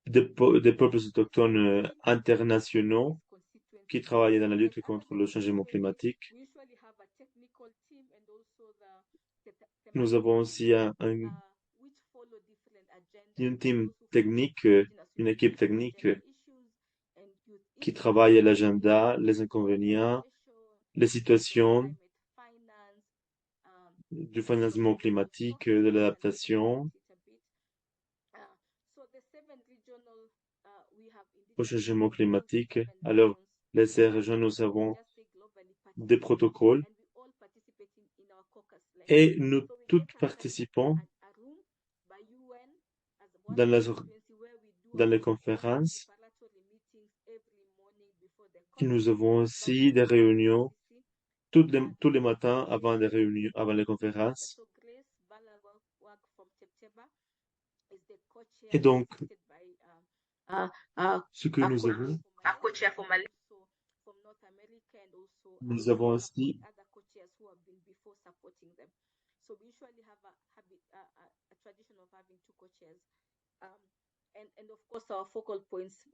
des peuples autochtones internationaux qui travaillent dans la lutte contre le changement climatique. Nous avons aussi une team technique, une équipe technique qui travaille à l'agenda, les inconvénients, les situations du financement climatique, de l'adaptation au changement climatique. Alors, les 6 régions, nous avons des protocoles et nous toutes participons dans les conférences. Et nous avons aussi des réunions tous les matins avant les réunions, avant les conférences. Et donc, ce que nous avons aussi and of course our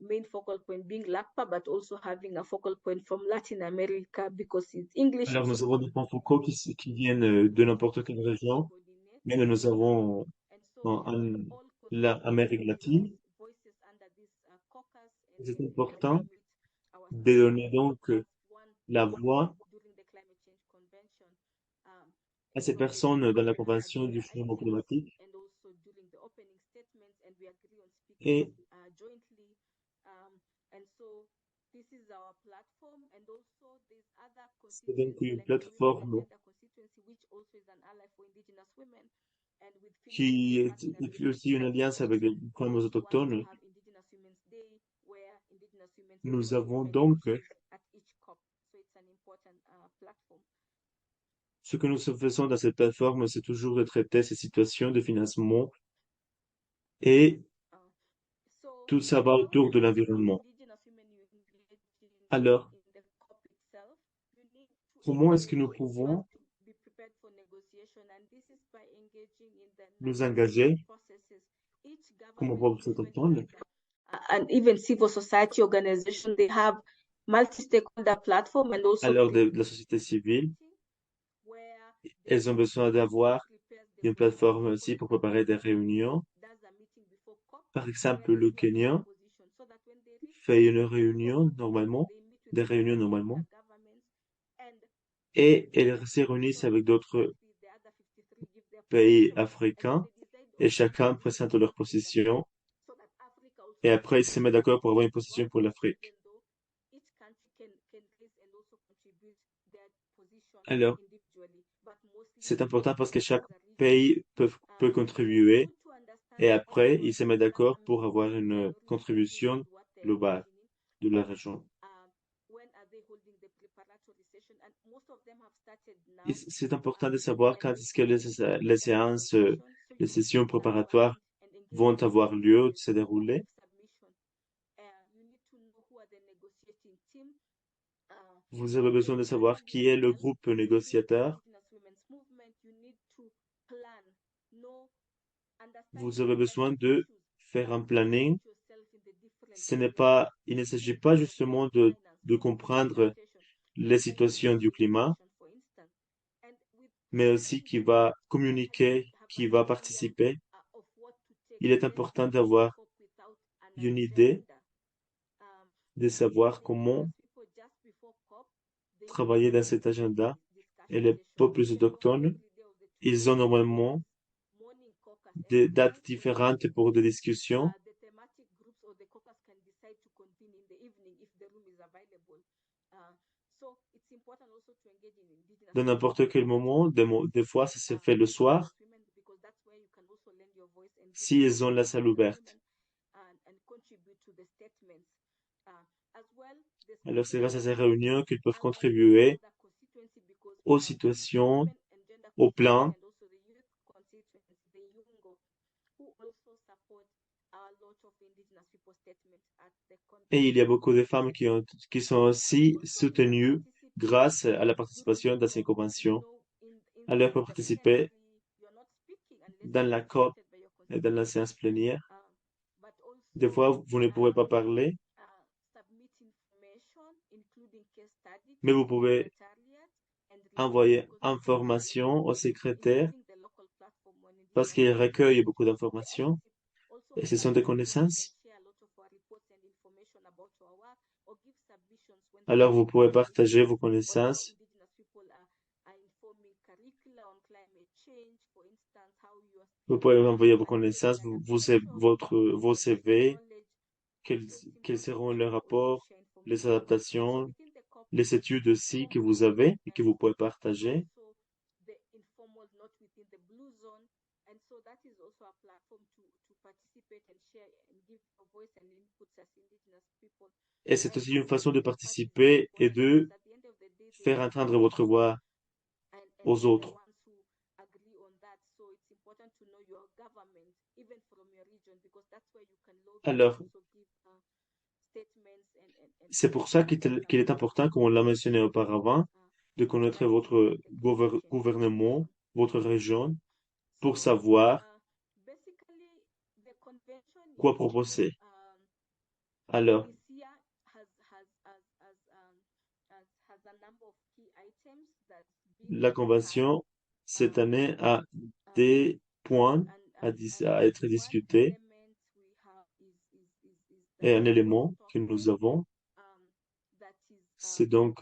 main focal point being LACPA, but also having a focal point from Latin America because it's English. Alors, nous avons des points focaux qui viennent de n'importe quelle région, mais nous avons l'Amérique latine. C'est important de donner donc la voix à ces personnes dans la Convention du changement climatique. Et c'est donc une plateforme qui est aussi une alliance avec les femmes autochtones. Nous avons donc ce que nous faisons dans cette plateforme, c'est toujours de traiter ces situations de financement et tout ça va autour de l'environnement. Alors, comment est-ce que nous pouvons nous engager comme peuples autochtones? And even civil society organizations, they have multi-stakeholder platform and also Alors, de la société civile, elles ont besoin d'avoir une plateforme aussi pour préparer des réunions. Par exemple, le Kenya fait une réunion normalement, des réunions normalement, et elles se réunissent avec d'autres pays africains et chacun présente leur position et après ils se mettent d'accord pour avoir une position pour l'Afrique. Alors, c'est important parce que chaque pays peut contribuer et après ils se mettent d'accord pour avoir une contribution globale de la région. C'est important de savoir quand est-ce que les séances, les sessions préparatoires vont avoir lieu, se dérouler. Vous avez besoin de savoir qui est le groupe négociateur. Vous avez besoin de faire un planning. Il ne s'agit pas justement de comprendre les situations du climat, mais aussi qui va communiquer, qui va participer. Il est important d'avoir une idée, de savoir comment travailler dans cet agenda. Et les peuples autochtones, ils ont normalement des dates différentes pour des discussions. De n'importe quel moment, des fois, ça se fait le soir, si ils ont la salle ouverte. Alors, c'est grâce à ces réunions qu'ils peuvent contribuer aux situations, aux plans. Et il y a beaucoup de femmes qui sont aussi soutenues grâce à la participation dans ces conventions. Alors, pour participer dans la COP et dans la séance plénière, des fois, vous ne pouvez pas parler, mais vous pouvez envoyer information au secrétaire parce qu'il recueille beaucoup d'informations et ce sont des connaissances. Alors, vous pouvez partager vos connaissances. Vous pouvez envoyer vos connaissances, vos CV, quels seront les rapports, les adaptations, les études aussi que vous avez et que vous pouvez partager. Et c'est aussi une façon de participer et de faire entendre votre voix aux autres. Alors, c'est pour ça qu'il est important, comme on l'a mentionné auparavant, de connaître votre gouvernement, votre région, pour savoir quoi proposer. Alors, la convention, cette année, a des points à être discutés et un élément que nous avons, c'est donc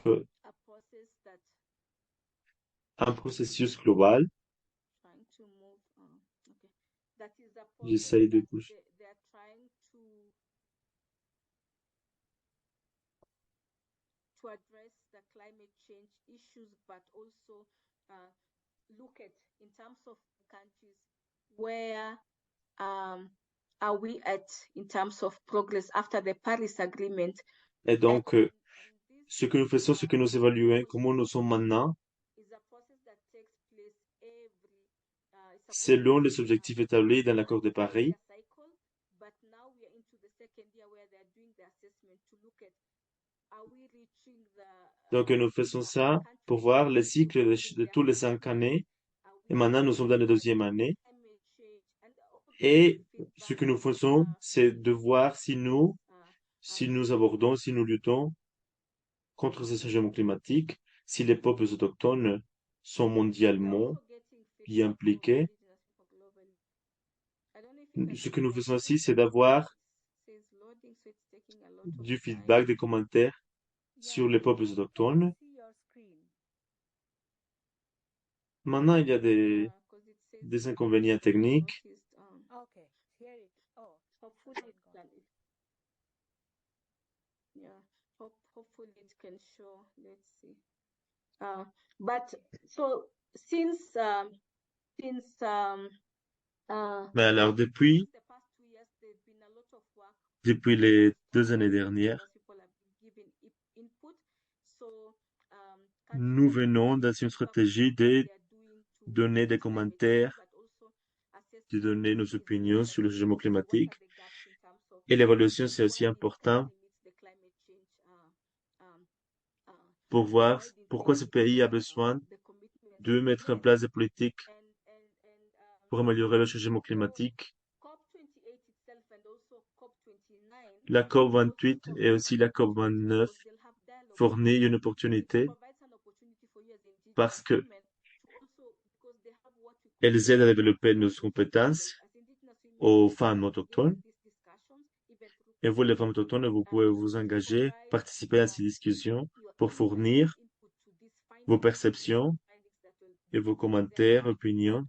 un processus global. J'essaye de bouger. Where are we at in terms of progress after the Paris Agreement? Et donc, ce que nous faisons, ce que nous évaluons, comment nous sommes maintenant, selon les objectifs établis dans l'accord de Paris. Donc, nous faisons ça pour voir les cycles de tous les 5 années. Et maintenant, nous sommes dans la deuxième année. Et ce que nous faisons, c'est de voir si nous abordons, si nous luttons contre ces changements climatiques, si les peuples autochtones sont mondialement bien impliqués. Ce que nous faisons aussi, c'est d'avoir du feedback, des commentaires sur les peuples autochtones. Maintenant, il y a des inconvénients techniques. Hopefully it can show. Let's see. But so since Mais alors, depuis les 2 années dernières, nous venons dans une stratégie de donner des commentaires, de donner nos opinions sur le changement climatique. Et l'évaluation, c'est aussi important pour voir pourquoi ce pays a besoin de mettre en place des politiques pour améliorer le changement climatique. La COP28 et aussi la COP29 fournissent une opportunité parce que elles aident à développer nos compétences aux femmes autochtones. Et vous, les femmes autochtones, vous pouvez vous engager, participer à ces discussions pour fournir vos perceptions et vos commentaires, opinions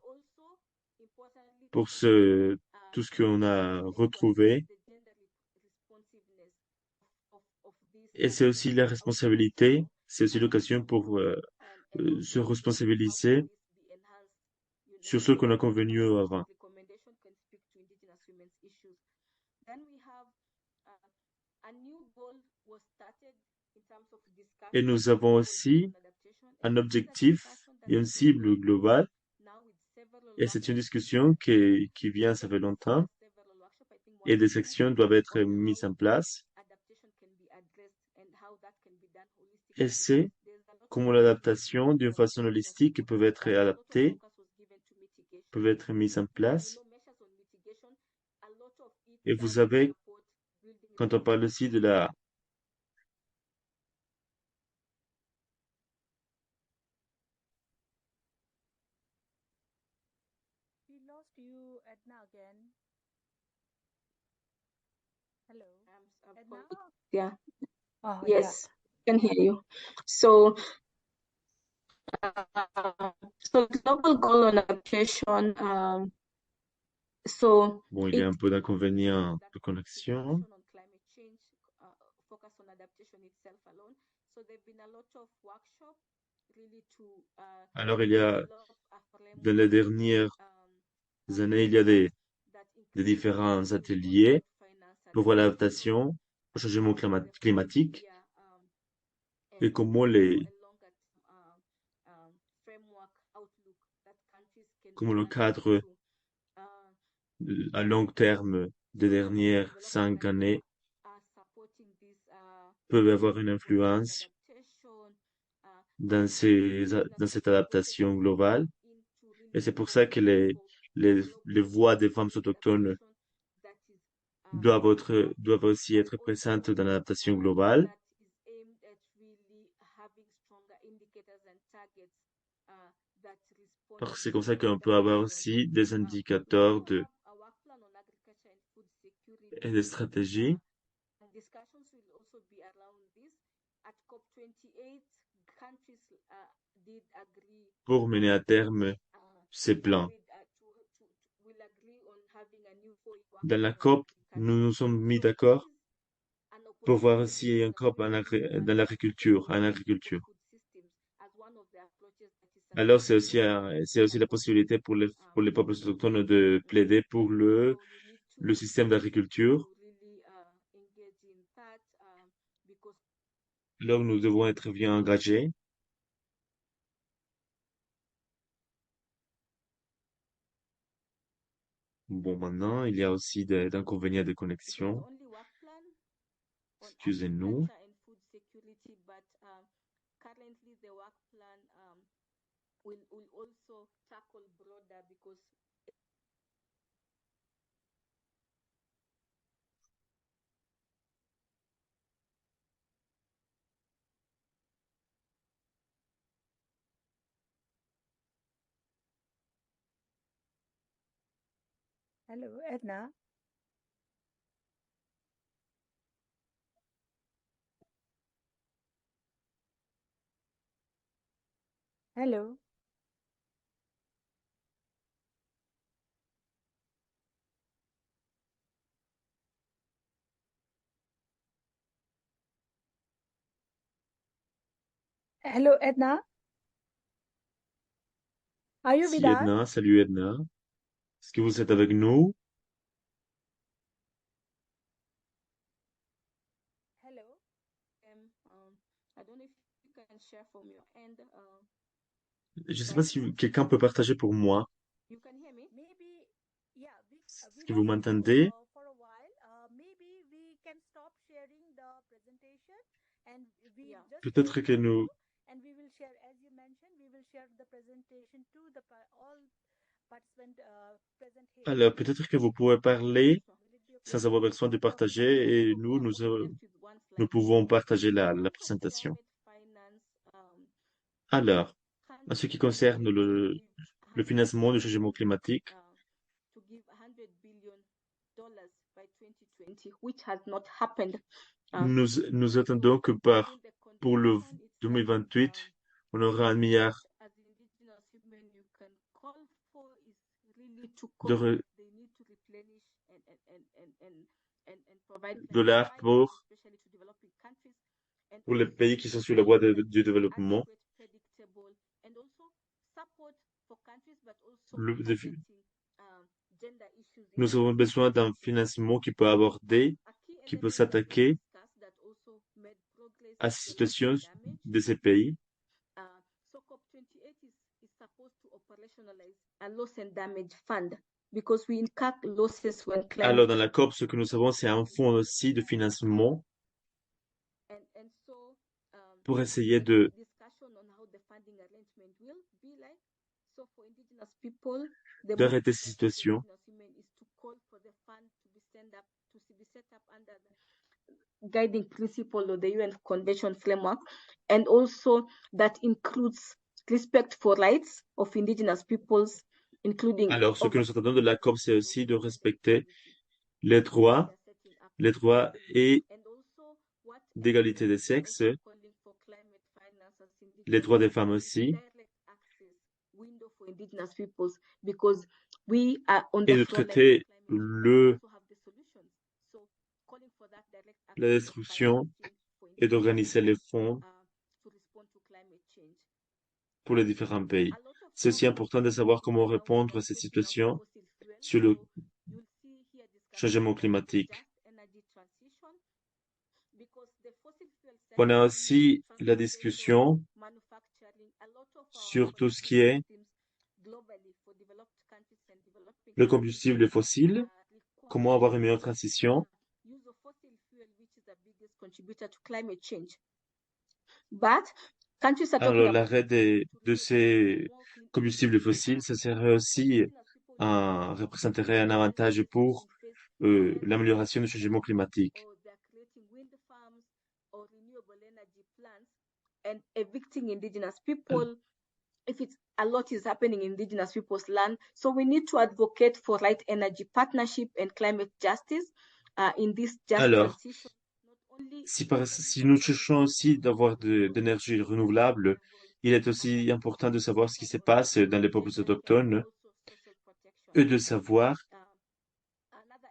pour tout ce qu'on a retrouvé. Et c'est aussi la responsabilité, c'est aussi l'occasion pour se responsabiliser sur ce qu'on a convenu avant. Et nous avons aussi un objectif et une cible globale. Et c'est une discussion qui vient, ça fait longtemps. Et des actions doivent être mises en place. Et c'est comment l'adaptation d'une façon holistique peut être adaptée, peut être mise en place. Et vous savez, quand on parle aussi de la We lost you, Edna, again. Hello, Edna? Yeah. Oh, yeah. Yes, can hear you. So, global goal on adaptation. So Bon, il y a un peu d'inconvénients de connexion. Alors, il y a, dans les dernières années, il y a des différents ateliers pour voir l'adaptation au changement climatique et comment comment le cadre à long terme des dernières 5 années peuvent avoir une influence dans cette adaptation globale. Et c'est pour ça que les voix des femmes autochtones doivent aussi être présentes dans l'adaptation globale. Parce que c'est comme ça qu'on peut avoir aussi des indicateurs et des stratégies pour mener à terme ces plans. Dans la COP, nous nous sommes mis d'accord pour voir aussi un COP dans l'agriculture, en agriculture. Alors, c'est aussi la possibilité pour les peuples autochtones de plaider pour le système d'agriculture. Alors, nous devons être bien engagés. Bon, maintenant, il y a aussi des inconvénients de connexion. Excusez-nous. Hello, Edna. Hello. Hello, Edna. Are you with Si us? Edna, salut Edna. Est-ce que vous êtes avec nous? hello. I don't know if you can share from your end. Je ne sais pas si quelqu'un peut partager pour moi. You can hear me? Maybe, yeah, Est-ce we que vous lost you m'entendez? for a while. Maybe we can stop sharing the presentation and peut-être que nous... and we will share, as you mentioned, we will share the presentation to the all participants present here. Alors, peut-être que vous pouvez parler Will it be okay? sans avoir besoin de partager et nous pouvons partager la présentation. Alors, en ce qui concerne le financement du changement climatique, to give $100 billion by 2020, which has not happened. nous attendons que pour le 2028, on aura 1 milliard As indigenous women, you can call for is really to de cope. They need to replenish and provide dollars especially to developing countries. And pour les also pays qui sont sur la voie du développement. adequate, predictable, and also support for countries, but also Le- addressing, gender issues in Nous avons besoin d'un financement qui peut aborder, a key qui peut element s'attaquer discussed that also made progress à is ces the situations loss and damage. de ces pays. So COP28 is supposed to operationalize a loss and damage fund because we incur losses when climate Alors, dans la COP, ce que nous savons, c'est un fonds aussi de financement and so pour essayer discussion on how the funding arrangement will be like. So for indigenous people, the d'arrêter ces situations. indigenous women is to call for the fund to be set up under the guiding principle of the UN Convention framework, and also that includes respect for rights of indigenous peoples, including Alors, ce que nous attendons de la COP, c'est aussi de respecter les droits et and also what d'égalité des sexes, calling for climate finance as les droits des indigenous femmes aussi, direct access window for indigenous peoples, because we are on et the de front line traiter of climate change, le, also have the solutions. So calling for that direct la access to destruction financing for et d'organiser les fonds to respond to climate change. pour les différents pays. A lot of C'est aussi talk important de savoir comment now répondre à about ces phasing out situations fossil fuels. sur le So you'll see here discussion changement about climatique. just energy transition, because the fossil fuel On a sector, aussi la transportation, discussion manufacturing, a lot of our sur tout ce production qui est systems globally for developed countries and developing le countries combustible fossile, comment avoir une meilleure transition. use of fossil fuel, which is the biggest contributor to climate change. But countries are talking Alors, about l'arrêt de ces combustibles fossiles, ça serait aussi représenterait un avantage pour l'amélioration du changement climatique. or they're creating wind farms or renewable energy plants and evicting indigenous people. If it's a lot is happening in indigenous people's land, so we need to advocate for right energy partnership and climate justice in this just Alors, transition. Not only si nous cherchons aussi d'avoir d'énergie renouvelable, il est aussi important de savoir ce qui se passe dans les peuples autochtones et de savoir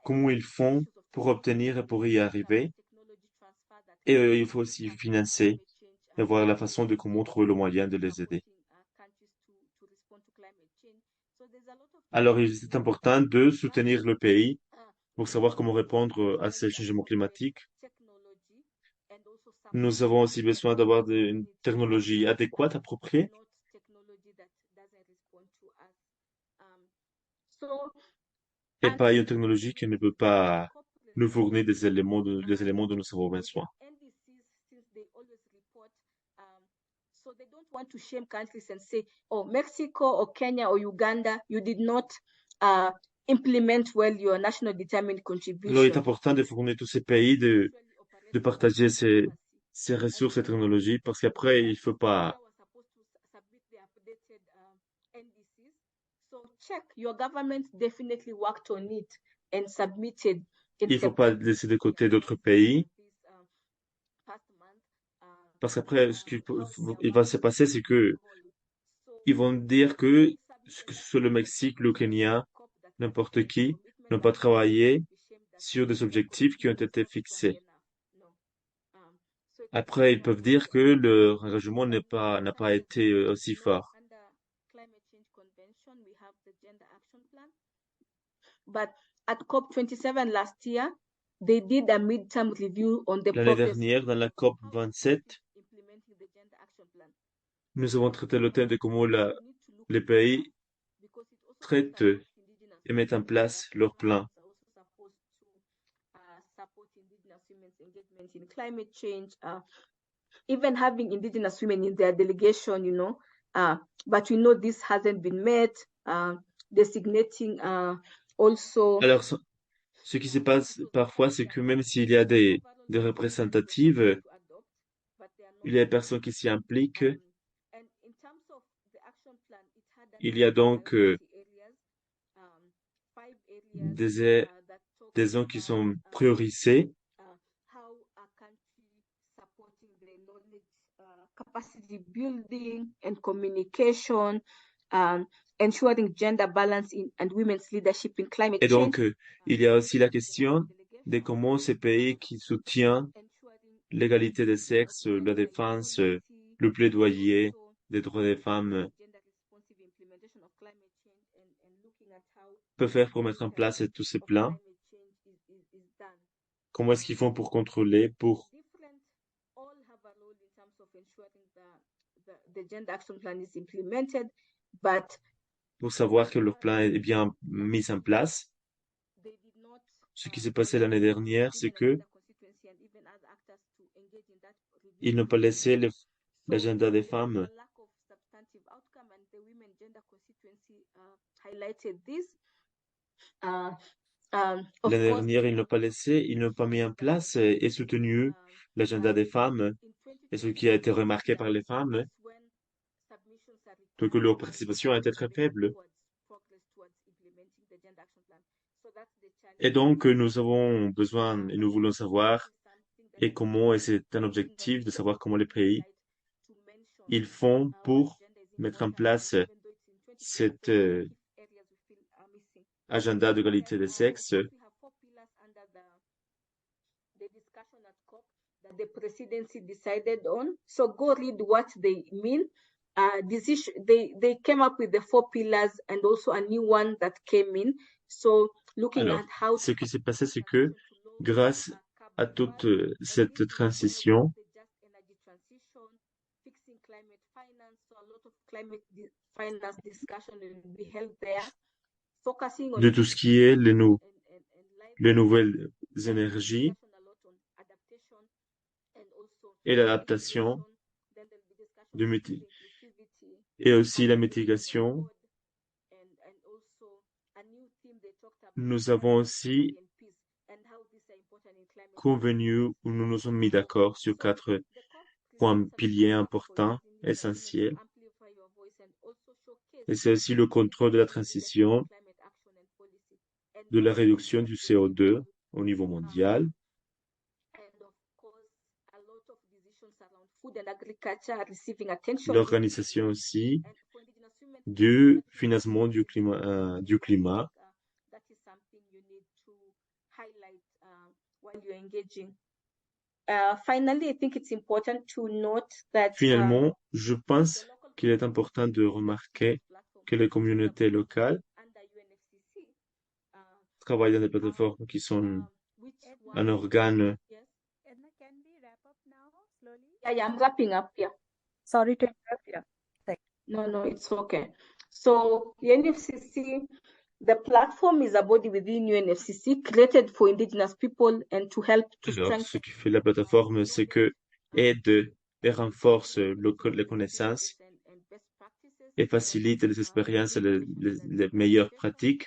comment ils font pour obtenir et pour y arriver. Et il faut aussi financer et voir la façon de comment trouver le moyen de les aider. Alors, il est important de soutenir le pays pour savoir comment répondre à ces changements climatiques. Nous avons aussi besoin d'avoir une technologie adéquate, appropriée, et pas une technologie qui ne peut pas nous fournir des éléments dont nous avons besoin. So they don't want to shame countries and say, oh, Mexico or Kenya or Uganda, you did not implement well your national determined contribution. Alors, il est important de fournir tous ces pays, de partager ces ressources et technologies, parce qu'après, il faut pas... So check, your government definitely worked on it and submitted. Il faut pas laisser de côté d'autres pays, parce qu'après, ce qu'il va se passer, c'est que ils vont dire que ce soit le Mexique, le Kenya, n'importe qui, n'ont pas travaillé sur des objectifs qui ont été fixés. Après, ils peuvent dire que leur engagement n'a pas été aussi fort. But at COP27 last year, they did a midterm review on the L'année progress dernière, dans la COP 27, implementing the gender action plan. nous avons traité le thème de comment les pays traitent et mettent en place leurs plans. Support indigenous women's engagement in climate change, even having indigenous women in their delegation, but we know this hasn't been met. Designating also. Alors, ce qui se passe parfois, c'est que même s'il y a des représentatives, il y a des personnes qui s'y impliquent. Il y a donc des zones qui sont priorisées. Capacity building and communication, ensuring gender balance and women's leadership in climate Et change. donc, il y a aussi la question de comment ces pays qui soutiennent l'égalité des sexes, la défense, le plaidoyer des droits des femmes peuvent faire pour mettre en place tous ces plans. Comment est-ce qu'ils font pour contrôler, pour savoir que leur plan est bien mis en place. Ce qui s'est passé l'année dernière, c'est que ils n'ont pas laissé l'agenda des femmes. L'année dernière, ils n'ont pas laissé, ils n'ont pas mis en place et soutenu l'agenda des femmes. Et ce qui a été remarqué par les femmes, c'est que leur participation a été très faible. Et donc, nous avons besoin et nous voulons savoir et c'est un objectif de savoir comment les pays ils font pour mettre en place cet agenda d'égalité des sexes. The presidency decided on. So go read what they mean. They came up with the 4 pillars and also a new one that came in. So looking Alors, at how ce qui s'est passé, c'est que grâce à toute cette transition, de tout ce qui est les nouvelles énergies et l'adaptation et aussi la mitigation. Nous avons aussi convenu ou nous nous sommes mis d'accord sur 4 points piliers importants, essentiels. Et c'est aussi le contrôle de la transition, de la réduction du CO2 au niveau mondial. L'organisation aussi du financement du climat. Finalement, je pense qu'il est important de remarquer que les communautés locales travaillent dans des plateformes qui sont un organe. Yeah, I'm wrapping up here. Sorry to interrupt you. No, it's okay. So UNFCCC, the platform is a body within UNFCCC created for indigenous people and to help to Alors, strengthen. ce qui fait la plateforme, c'est que aide et renforce les connaissances et facilite les expériences et les meilleures pratiques,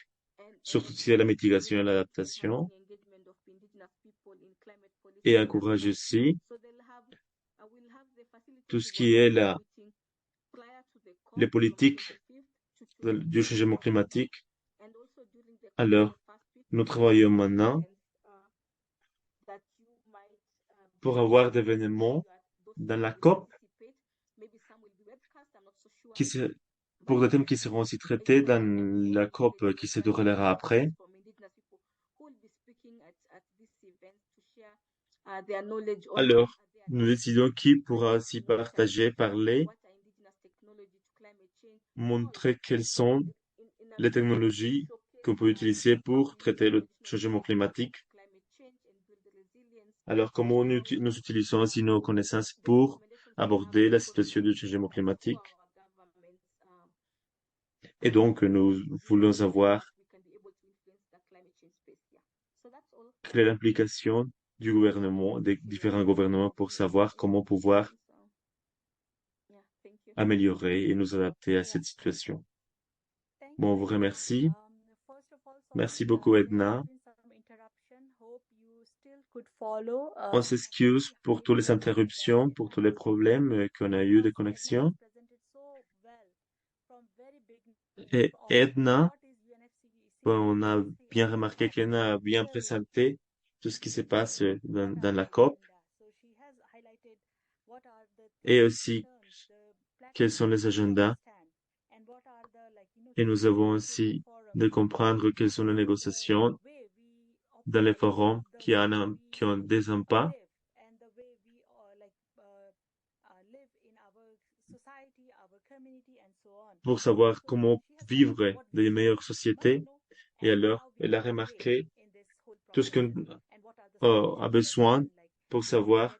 surtout si la mitigation et l'adaptation, et encourage aussi tout ce qui est les politiques du changement climatique. Alors, nous travaillons maintenant pour avoir des événements dans la COP pour des thèmes qui seront aussi traités dans la COP qui se déroulera après. Alors, nous décidons qui pourra s'y partager, parler, montrer quelles sont les technologies qu'on peut utiliser pour traiter le changement climatique. Alors, comment nous utilisons aussi nos connaissances pour aborder la situation du changement climatique? Et donc, nous voulons savoir quelle est l'implication du gouvernement, des différents gouvernements pour savoir comment pouvoir améliorer et nous adapter à cette situation. Bon, on vous remercie. Merci beaucoup, Edna. On s'excuse pour toutes les interruptions, pour tous les problèmes qu'on a eu de connexion. Et Edna, on a bien remarqué qu'Edna a bien présenté tout ce qui se passe dans la COP et aussi quels sont les agendas. Et nous avons aussi de comprendre quelles sont les négociations dans les forums qui ont des impacts pour savoir comment vivre des meilleures sociétés. Et alors, elle a remarqué tout ce qu'on a besoin pour savoir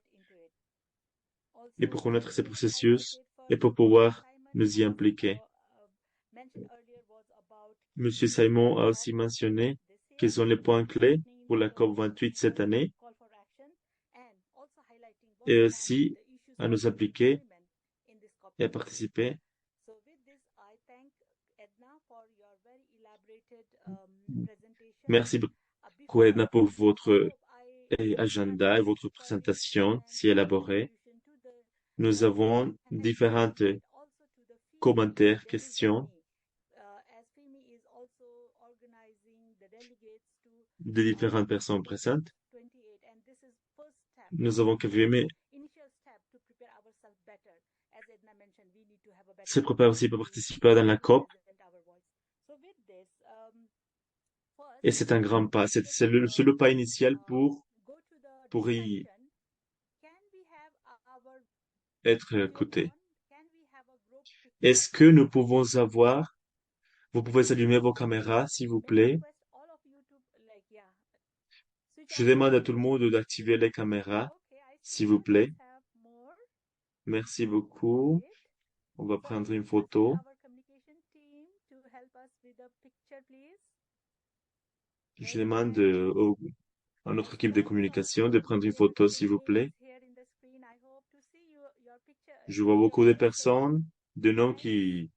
et pour connaître ces processus et pour pouvoir nous y impliquer. Monsieur Simon a aussi mentionné quels sont les points clés pour la COP28 cette année et aussi à nous impliquer et à participer. Merci beaucoup, Edna, pour votre agenda et votre présentation si élaborée. Nous avons différents commentaires, questions de différentes personnes présentes. Nous avons confirmé se prépare aussi pour participer dans la COP. Et c'est un grand pas. C'est le pas initial pour y être écouté. Est-ce que nous pouvons vous pouvez allumer vos caméras, s'il vous plaît. Je demande à tout le monde d'activer les caméras, s'il vous plaît. Merci beaucoup. On va prendre une photo. Je demande à notre équipe de communication de prendre une photo, s'il vous plaît. Je vois beaucoup de personnes, de noms qui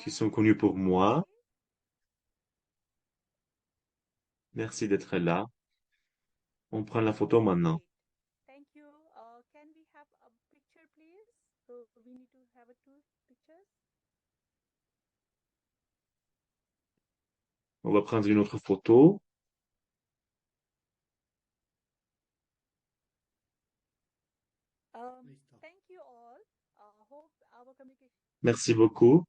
sont connus pour moi. Merci d'être là. On prend la photo maintenant. On va prendre une autre photo. Merci beaucoup.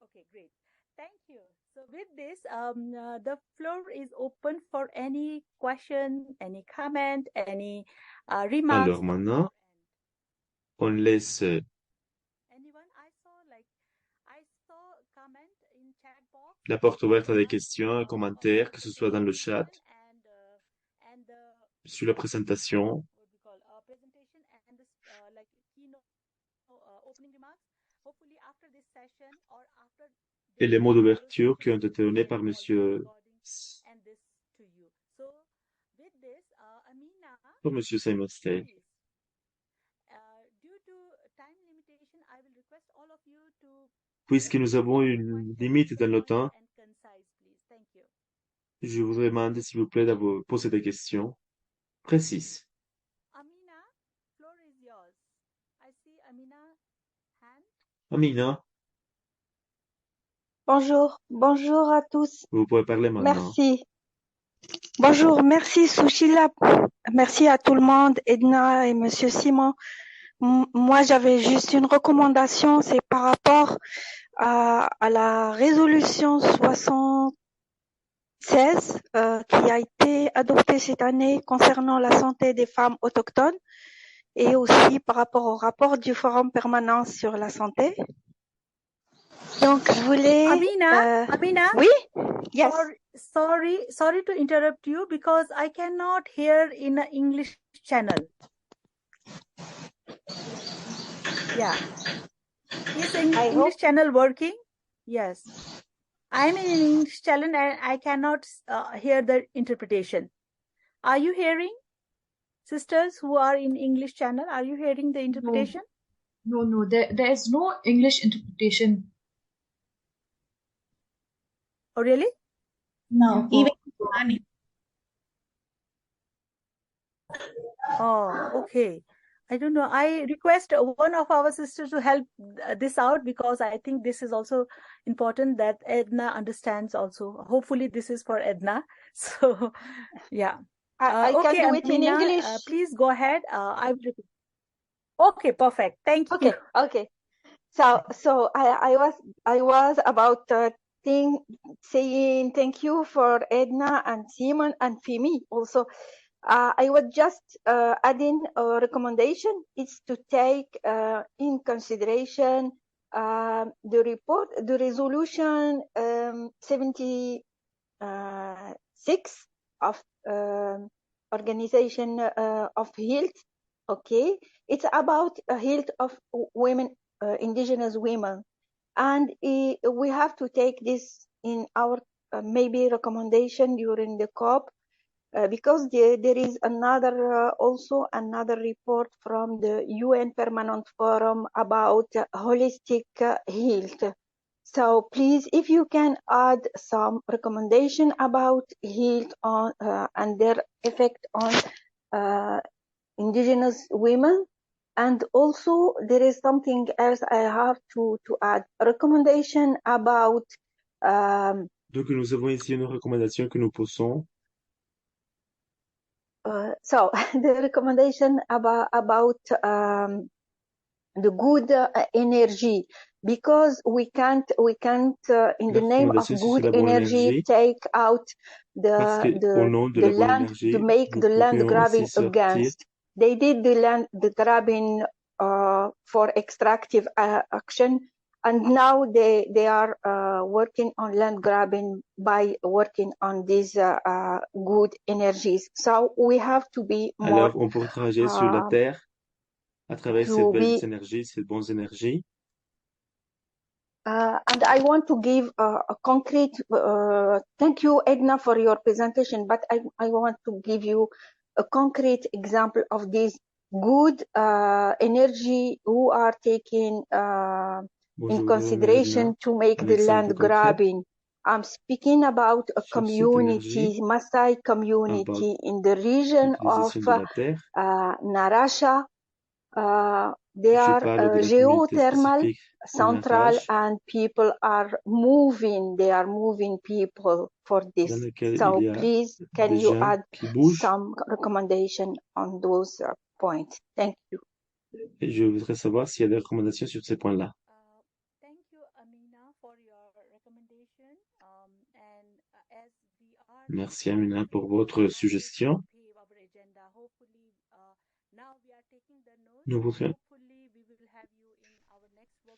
Okay, great. Thank you. So with this, the floor is open for any question, any comment, any remarks. Alors maintenant, on laisse la porte ouverte à des questions, commentaires, que ce soit dans le chat, sur la présentation, et les mots d'ouverture qui ont été donnés par Monsieur Simon Stein. Puisque nous avons une limite dans le temps, je vous demande, s'il vous plaît, de poser des questions précises. Amina, Bonjour à tous. vous pouvez parler maintenant. Merci. Bonjour, merci Sushila. Merci à tout le monde, Edna et Monsieur Simon. Moi, j'avais juste une recommandation, c'est par rapport à la résolution 76 qui a été adoptée cette année concernant la santé des femmes autochtones et aussi par rapport au rapport du Forum permanent sur la santé. Donc, je voulais... Amina? Oui? Yes. Sorry to interrupt you because I cannot hear in an English channel. Yeah. Is English channel working? Yes. I'm in English channel and I cannot hear the interpretation. Are you hearing? Sisters who are in English channel, are you hearing the interpretation? No, there is no English interpretation. Oh, really? No, even Romani. Oh, okay. I don't know. I request one of our sisters to help this out because I think this is also important that Edna understands also. Hopefully this is for Edna. So, yeah. I Okay, can do it in Amina, English. please go ahead. I will repeat. Okay, perfect. Thank you. Okay. So I was about saying thank you for Edna and Simon and Fimi also. I was just adding a recommendation is to take in consideration the resolution 76 of Organization of Health. Okay, it's about health of women, indigenous women, and we have to take this in our maybe recommendation during the COP. Because there is also another report from the UN Permanent Forum about holistic health. So please, if you can add some recommendation about health on and their effect on indigenous women. And also there is something else I have to add. A recommendation about Donc, nous avons ici une recommandation que nous poussons. So the recommendation about the good energy, because we can't in the name of good energy take out au nom de the la bonne land énergie, to make the land grabbing against. They did the grabbing for extractive action, and now they are working on land grabbing by working on these good energies. So we have to be more. Alors, on peut travailler sur la terre à travers ces belles énergies, ces bonnes énergies. And I want to give a concrete, thank you, Edna, for your presentation, but I want to give you a concrete example of this good energy who are taking in consideration to make the land grabbing. I'm speaking about a community, Maasai community in the region of Narasha. They are geothermal central and people are moving. They are moving people for this. So please, can you add some recommendation on those points? Thank you. Et je voudrais savoir s'il y a des recommandations sur ces points-là. Thank you, Amina, for your recommendation. Merci, Amina, pour votre suggestion.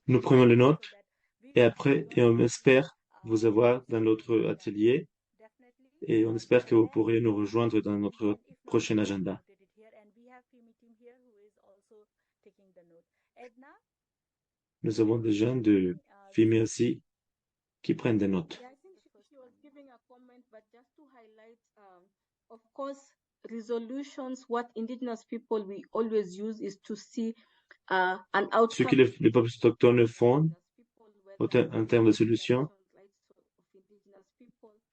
Nous prenons les notes et on espère vous avoir dans notre atelier et on espère que vous pourrez nous rejoindre dans notre prochain agenda. Nous avons des gens de Fimi aussi qui prennent des notes. Of course, resolutions, what indigenous people we always use is to see an outcome. Ce que les peuples autochtones font en termes de solutions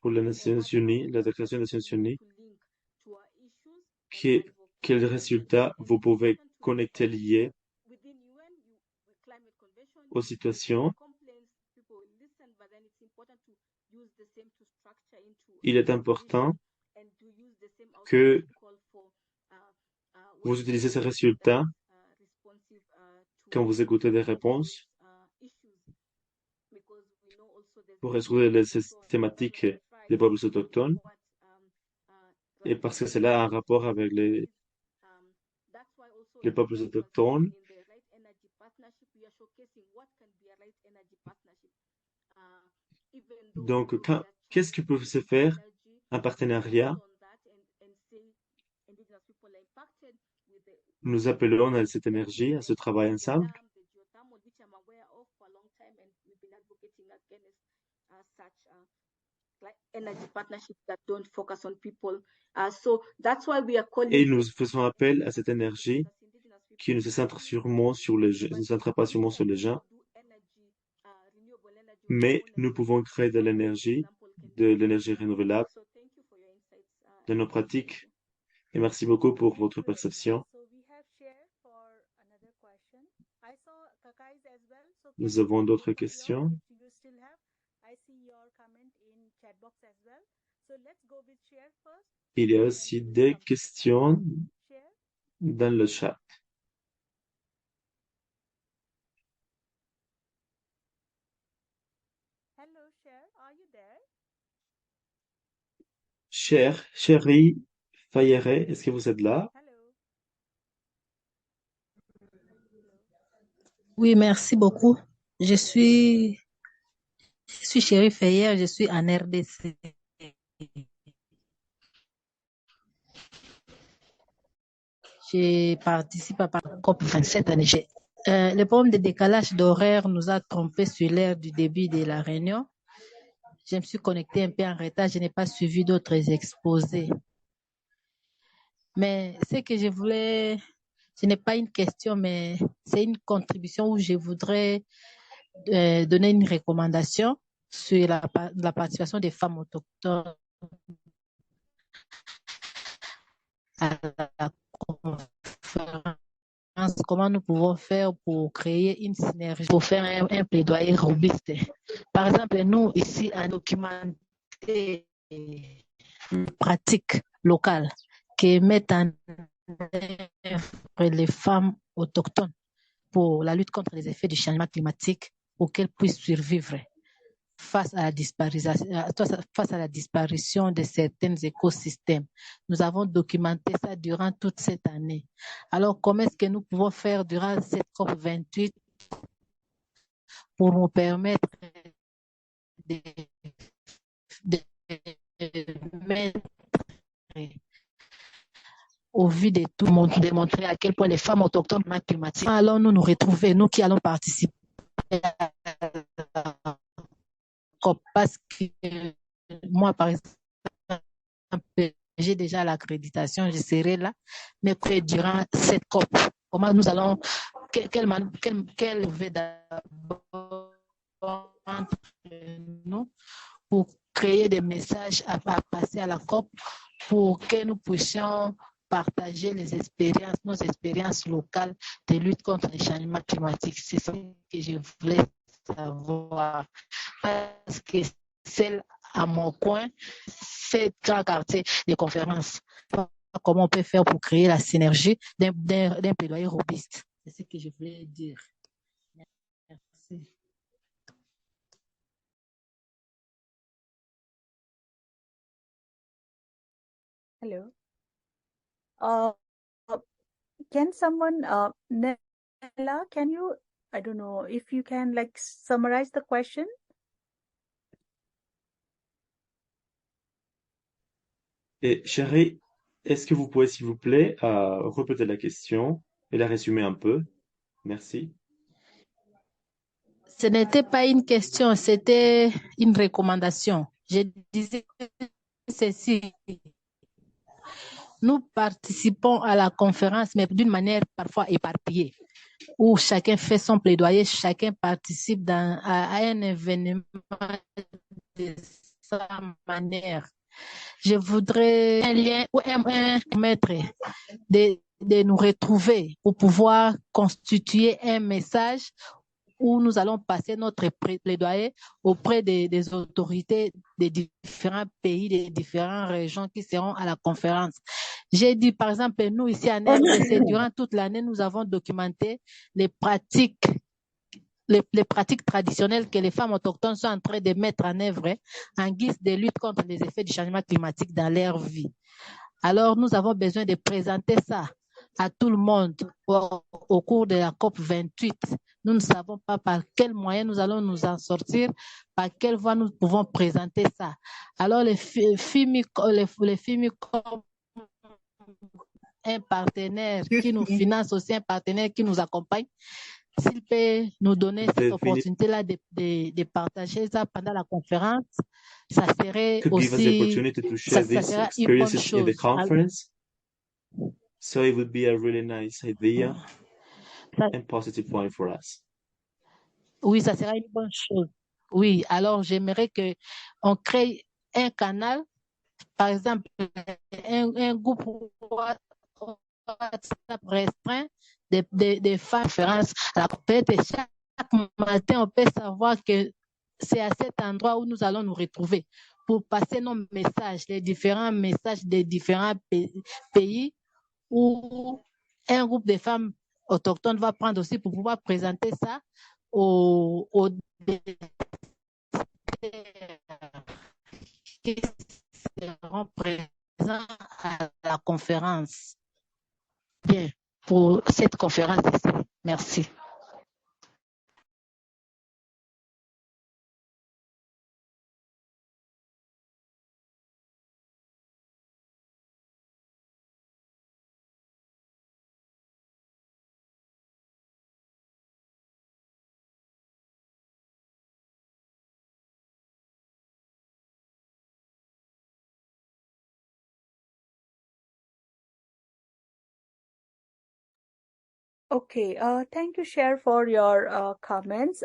pour les Nations Unies, la Déclaration des Nations Unies, quels résultats vous pouvez connecter liés aux situations. Il est important que vous utilisez ces résultats quand vous écoutez des réponses pour résoudre les thématiques des peuples autochtones et parce que cela a un rapport avec les peuples autochtones. Donc, qu'est-ce qui peut se faire en partenariat? Nous appelons à cette énergie, à ce travail ensemble. energy partnerships that don't focus on people. So that's why we are calling Et nous faisons appel à cette énergie qui ne se centre sûrement sur les gens, ne se centre pas sûrement sur les gens, mais nous pouvons créer de l'énergie renouvelable dans nos pratiques. Et merci beaucoup pour votre perception. Nous avons d'autres questions. Il y a aussi des questions dans le chat. Chérie Fayere, est-ce que vous êtes là? Oui, merci beaucoup. Je suis Chérie Feyer, je suis en RDC. Je participe à la COP27 en Niger. Le problème de décalage d'horaire nous a trompés sur l'heure du début de la réunion. Je me suis connectée un peu en retard, je n'ai pas suivi d'autres exposés. Mais ce que je voulais, ce n'est pas une question, mais c'est une contribution où je voudrais donner une recommandation sur la participation des femmes autochtones à la conférence. Comment nous pouvons faire pour créer une synergie, pour faire un plaidoyer robuste. Par exemple, nous, ici, à documenter les pratiques locales qui mettent en œuvre les femmes autochtones pour la lutte contre les effets du changement climatique pour qu'elles puissent survivre face à la disparition de certains écosystèmes. Nous avons documenté ça durant toute cette année. Alors, comment est-ce que nous pouvons faire durant cette COP28 pour nous permettre de mettre au vu de tout le monde, démontrer à quel point les femmes autochtones climatiques. Alors, nous retrouver, nous qui allons participer à la COP, parce que moi, par exemple, j'ai déjà l'accréditation, je serai là, mais que durant cette COP, comment nous allons, quelle veut d'abord entre nous pour créer des messages à passer à la COP pour que nous puissions partager nos expériences locales de lutte contre les changements climatiques. C'est ce que je voulais savoir. Parce que celle à mon coin, c'est grand quartier de conférences. Comment on peut faire pour créer la synergie d'un plaidoyer robuste. C'est ce que je voulais dire. Merci. Hello. Can someone, Nella, can you, I don't know, if you can like summarize the question? Et chérie, est-ce que vous pouvez, s'il vous plaît, répéter la question et la résumer un peu? Merci. Ce n'était pas une question, c'était une recommandation. Je disais ceci. Nous participons à la conférence, mais d'une manière parfois éparpillée, où chacun fait son plaidoyer, chacun participe à un événement de sa manière. Je voudrais un lien ou un maître de nous retrouver pour pouvoir constituer un message où nous allons passer notre plaidoyer auprès des autorités des différents pays, des différentes régions qui seront à la conférence. J'ai dit, par exemple, nous ici en RDC, durant toute l'année, nous avons documenté les pratiques traditionnelles que les femmes autochtones sont en train de mettre en œuvre en guise de lutte contre les effets du changement climatique dans leur vie. Alors, nous avons besoin de présenter ça à tout le monde au cours de la COP28. Nous ne savons pas par quel moyen nous allons nous en sortir, par quelle voie nous pouvons présenter ça. Alors, les FIMICOM, un partenaire qui nous finance aussi, un partenaire qui nous accompagne, s'il peut nous donner cette Definitely opportunité-là de partager ça pendant la conférence, ça serait could give us the aussi, opportunity to ça share these sera une bonne experiences in the chose. conference. So it would be a really nice idea Ça- and positive point for us. Oui, ça sera une bonne chose. Oui, alors j'aimerais que on crée un canal, par exemple, un groupe WhatsApp restreint des femmes conférences. Alors peut-être chaque matin, on peut savoir que c'est à cet endroit où nous allons nous retrouver pour passer nos messages, les différents messages des différents pays où un groupe de femmes autochtones va prendre aussi pour pouvoir présenter ça aux qui seront présents à la conférence. Bien, pour cette conférence ici. Merci. Okay, thank you, Cher, for your comments.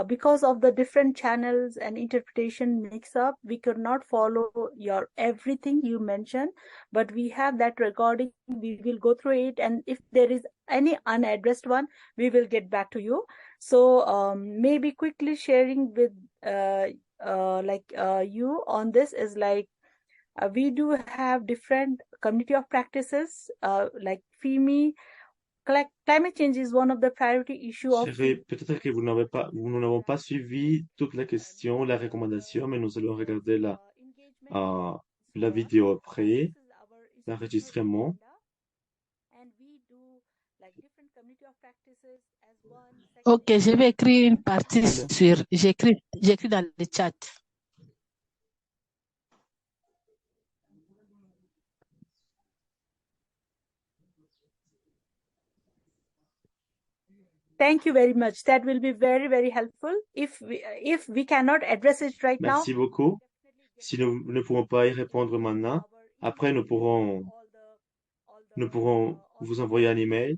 Because of the different channels and interpretation mix-up, we could not follow your everything you mentioned, but we have that recording. We will go through it, and if there is any unaddressed one, we will get back to you. So maybe quickly sharing with you on this is like we do have different community of practices like FEMI. Climate change is one of the priority issue of Chérie, peut-être que nous n'avons pas suivi toute la question, la recommandation, mais nous allons regarder la vidéo après, l'enregistrement. Ok, je vais écrire une partie j'écris dans le chat. Thank you very much. That will be very, very helpful. If we cannot address it right now. Merci beaucoup. Si nous ne pouvons pas y répondre maintenant, après nous pourrons vous envoyer un email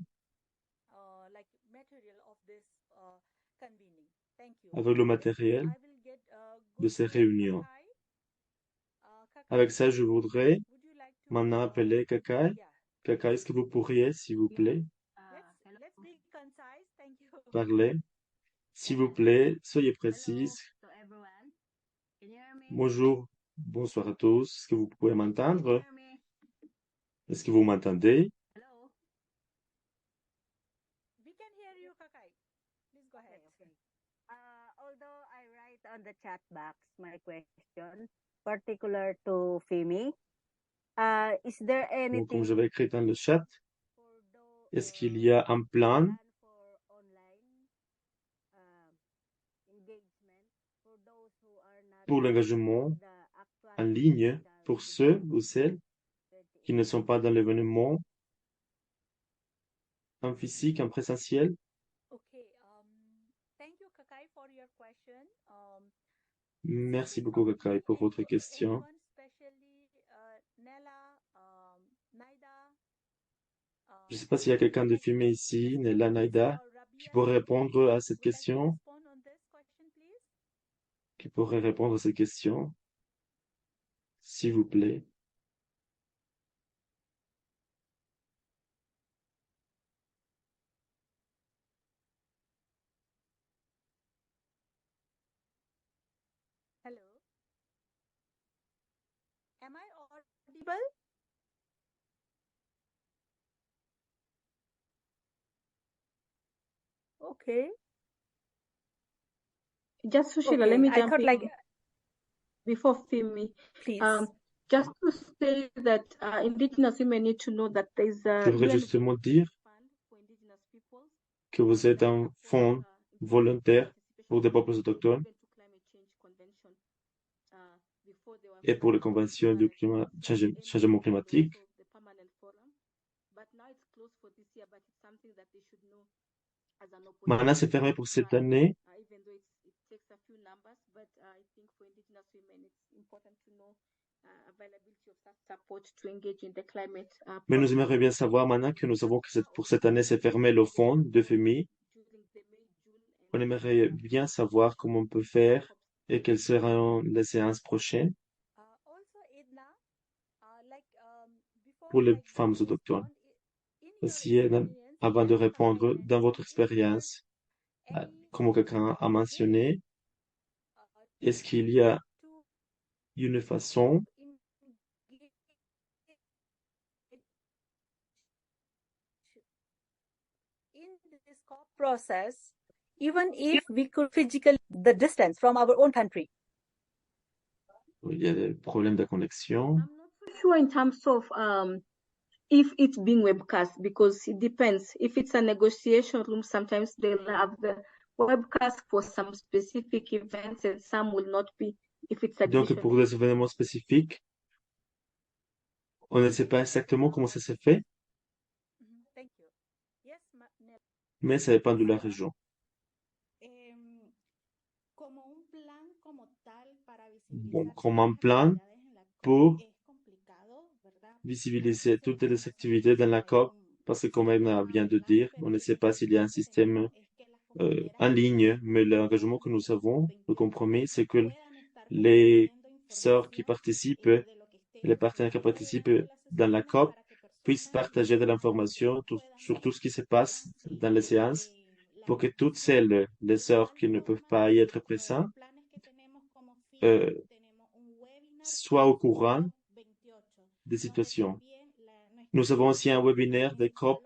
avec le matériel de ces réunions. Avec ça, je voudrais maintenant appeler Kakai. Kakai, est-ce que vous pourriez, s'il vous plaît, parler? S'il vous plaît, soyez précise. Bonjour, bonsoir à tous. Est-ce que vous pouvez m'entendre? Est-ce que vous m'entendez? We can hear you, Kakai. Please go ahead. Although I write on the chat box my question, particular to FEMI, is there Donc, comme anything j'avais écrit dans le chat, est-ce qu'il y a un plan for online engagement for those who are not pour l'engagement the actual en ligne pour ceux ou celles qui ne sont pas dans l'événement en physique, en présentiel? Okay. Thank you, Kakai, for your question. Merci beaucoup, Kakai, pour votre question. Anyone, especially Nella, Naida, Je ne sais pas s'il y a quelqu'un de filmé ici, Nella, Naida, qui pourrait répondre à cette question. respond on this question, please? Qui pourrait répondre à cette question, s'il vous plaît. Hello. Am I audible? Okay. Just Sushila, Okay, let me I jump thought in like before Femi. please. Just to say that Indigenous women need to know that there's a Je voudrais UN justement dire fund for Indigenous peoples que vous êtes un fonds volontaire pour des peuples autochtones to climate change convention. Before they were et pour les conventions du changement climatique. the permanent forum. But now it's closed for this year, but it's something that they should know. Mana s'est fermé pour cette année. Even though it takes a few numbers, but I think for indigenous women, it's important to know availability of such support to engage in the climate. Mais nous aimerions bien savoir, maintenant que nous savons que pour cette année, c'est fermé le fonds de FMI. On aimerait bien savoir comment on peut faire et quelles seront les séances prochaines pour les femmes autochtones. Aussi, avant de répondre, dans votre expérience, comme quelqu'un a mentionné, est-ce qu'il y a une façon in this COP process, even if we could physically the distance from our own country? Il y a des problèmes de connexion. I'm not so sure in terms of if it's being webcast, because it depends. If it's a negotiation room, sometimes they'll have the webcast for some specific events and some will not be if it's Donc, additional. pour des événements spécifiques, on ne sait pas exactement comment ça s'est fait, Thank you. Yes, mais ça dépend de la région. Bon, comme un plan pour visibiliser toutes les activités dans la COP, parce que comme Emma vient de dire, on ne sait pas s'il y a un système en ligne, mais l'engagement que nous avons, le compromis, c'est que les sœurs qui participent, les partenaires qui participent dans la COP puissent partager de l'information sur tout ce qui se passe dans les séances pour que toutes celles, les sœurs qui ne peuvent pas y être présentes, soient au courant des situations. Nous avons aussi un webinaire de COP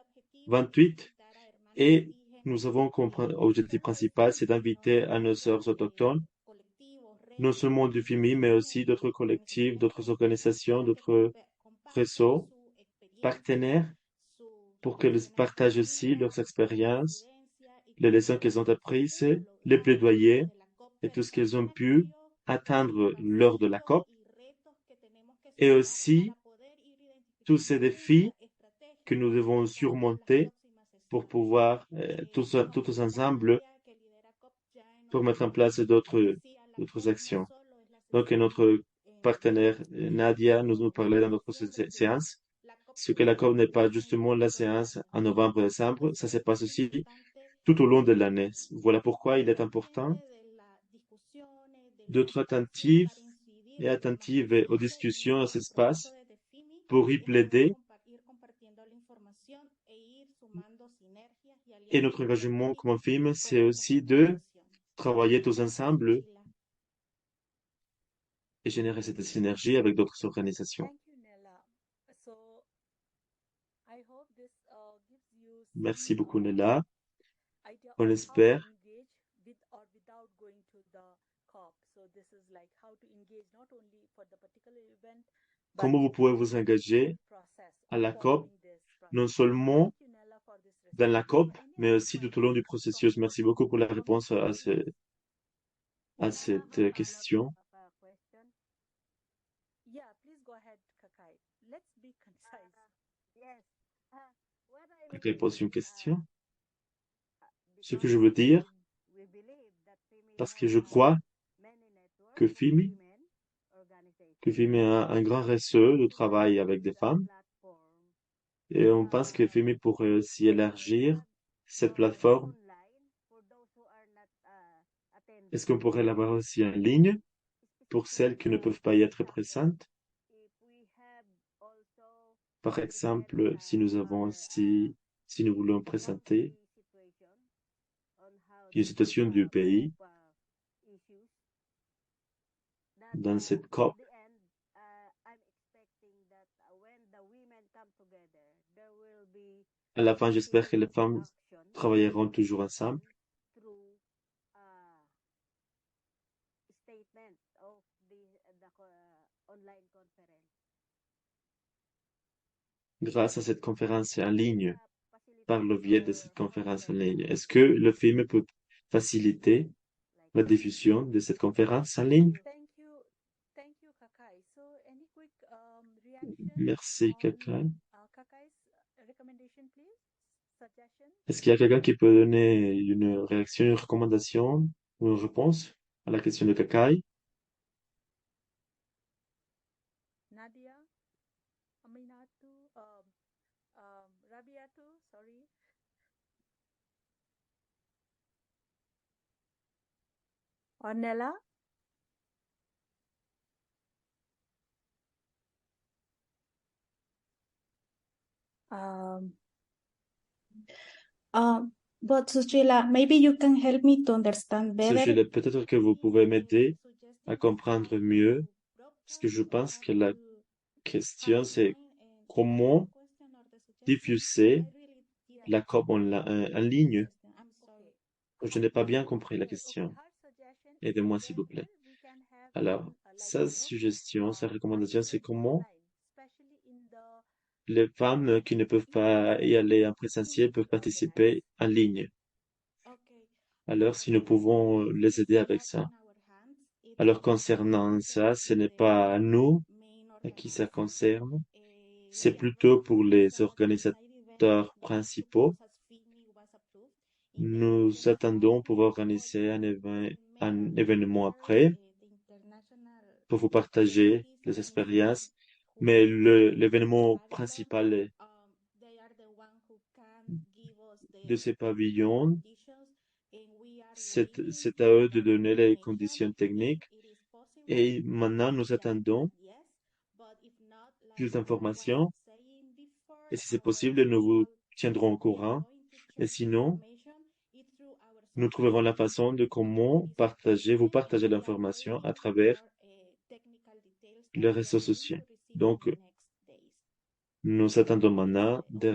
28 et nous avons comme objectif principal, c'est d'inviter à nos sœurs autochtones, non seulement du FIMI, mais aussi d'autres collectifs, d'autres organisations, d'autres réseaux, partenaires, pour qu'elles partagent aussi leurs expériences, les leçons qu'elles ont apprises, les plaidoyers et tout ce qu'elles ont pu atteindre lors de la COP, et aussi tous ces défis que nous devons surmonter pour pouvoir, tous ensemble, pour mettre en place d'autres actions. Donc, notre partenaire Nadia nous parlait dans notre séance, ce que la COP n'est pas justement la séance en novembre et décembre, ça se passe aussi tout au long de l'année. Voilà pourquoi il est important d'être attentif et attentive aux discussions, à cet espace, pour y plaider. Et notre engagement comme film, c'est aussi de travailler tous ensemble et générer cette synergie avec d'autres organisations. Merci beaucoup, Nella. On espère. Comment vous pouvez vous engager à la COP, non seulement dans la COP, mais aussi tout au long du processus. Merci beaucoup pour la réponse à cette question. Kakai pose une question. Ce que je veux dire, parce que je crois que FIMI a un grand réseau de travail avec des femmes. Et on pense que FIMI pourrait aussi élargir cette plateforme. Est-ce qu'on pourrait l'avoir aussi en ligne pour celles qui ne peuvent pas y être présentes? Par exemple, si nous voulons présenter une situation du pays dans cette COP, à la fin, j'espère que les femmes travailleront toujours ensemble. Grâce à cette conférence en ligne, par le biais de cette conférence en ligne, est-ce que le film peut faciliter la diffusion de cette conférence en ligne? Merci, Kakai. Est-ce qu'il y a quelqu'un qui peut donner une réaction, une recommandation ou une réponse à la question de Kakai? Nadia, Aminatu, Rabiatu, sorry. Ornella? But Sushila, maybe you can help me to understand better. Sushila, peut-être que vous pouvez m'aider à comprendre mieux, parce que je pense que la question, c'est comment diffuser la COP en ligne. Je n'ai pas bien compris la question. Aidez-moi, s'il vous plaît. Alors, sa suggestion, sa recommandation, c'est comment les femmes qui ne peuvent pas y aller en présentiel peuvent participer en ligne. Alors, si nous pouvons les aider avec ça. Alors, concernant ça, ce n'est pas à nous à qui ça concerne. C'est plutôt pour les organisateurs principaux. Nous attendons pour organiser un événement après, pour vous partager les expériences. Mais l'événement principal de ces pavillons, c'est à eux de donner les conditions techniques. Et maintenant, nous attendons plus d'informations. Et si c'est possible, nous vous tiendrons au courant. Et sinon, nous trouverons la façon de comment vous partager l'information à travers les réseaux sociaux. Donc, nous attendons maintenant des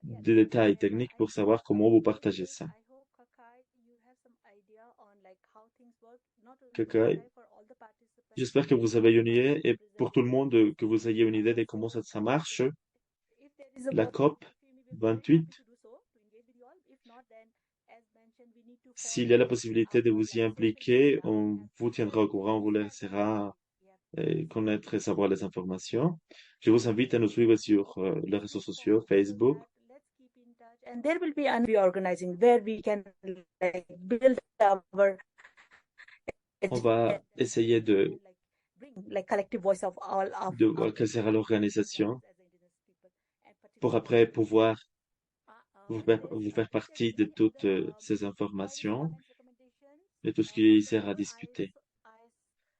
détails techniques pour savoir comment vous partagez ça. Kakai, j'espère que vous avez une idée et pour tout le monde que vous ayez une idée de comment ça marche. La COP 28, s'il y a la possibilité de vous y impliquer, on vous tiendra au courant, on vous laissera connaître et savoir les informations. Je vous invite à nous suivre sur les réseaux sociaux, Facebook. And there will be organizing where we can build our. On va essayer de collective voice of all de voir quelle sera l'organisation pour après pouvoir vous faire partie de toutes ces informations et tout ce qui sera discuté.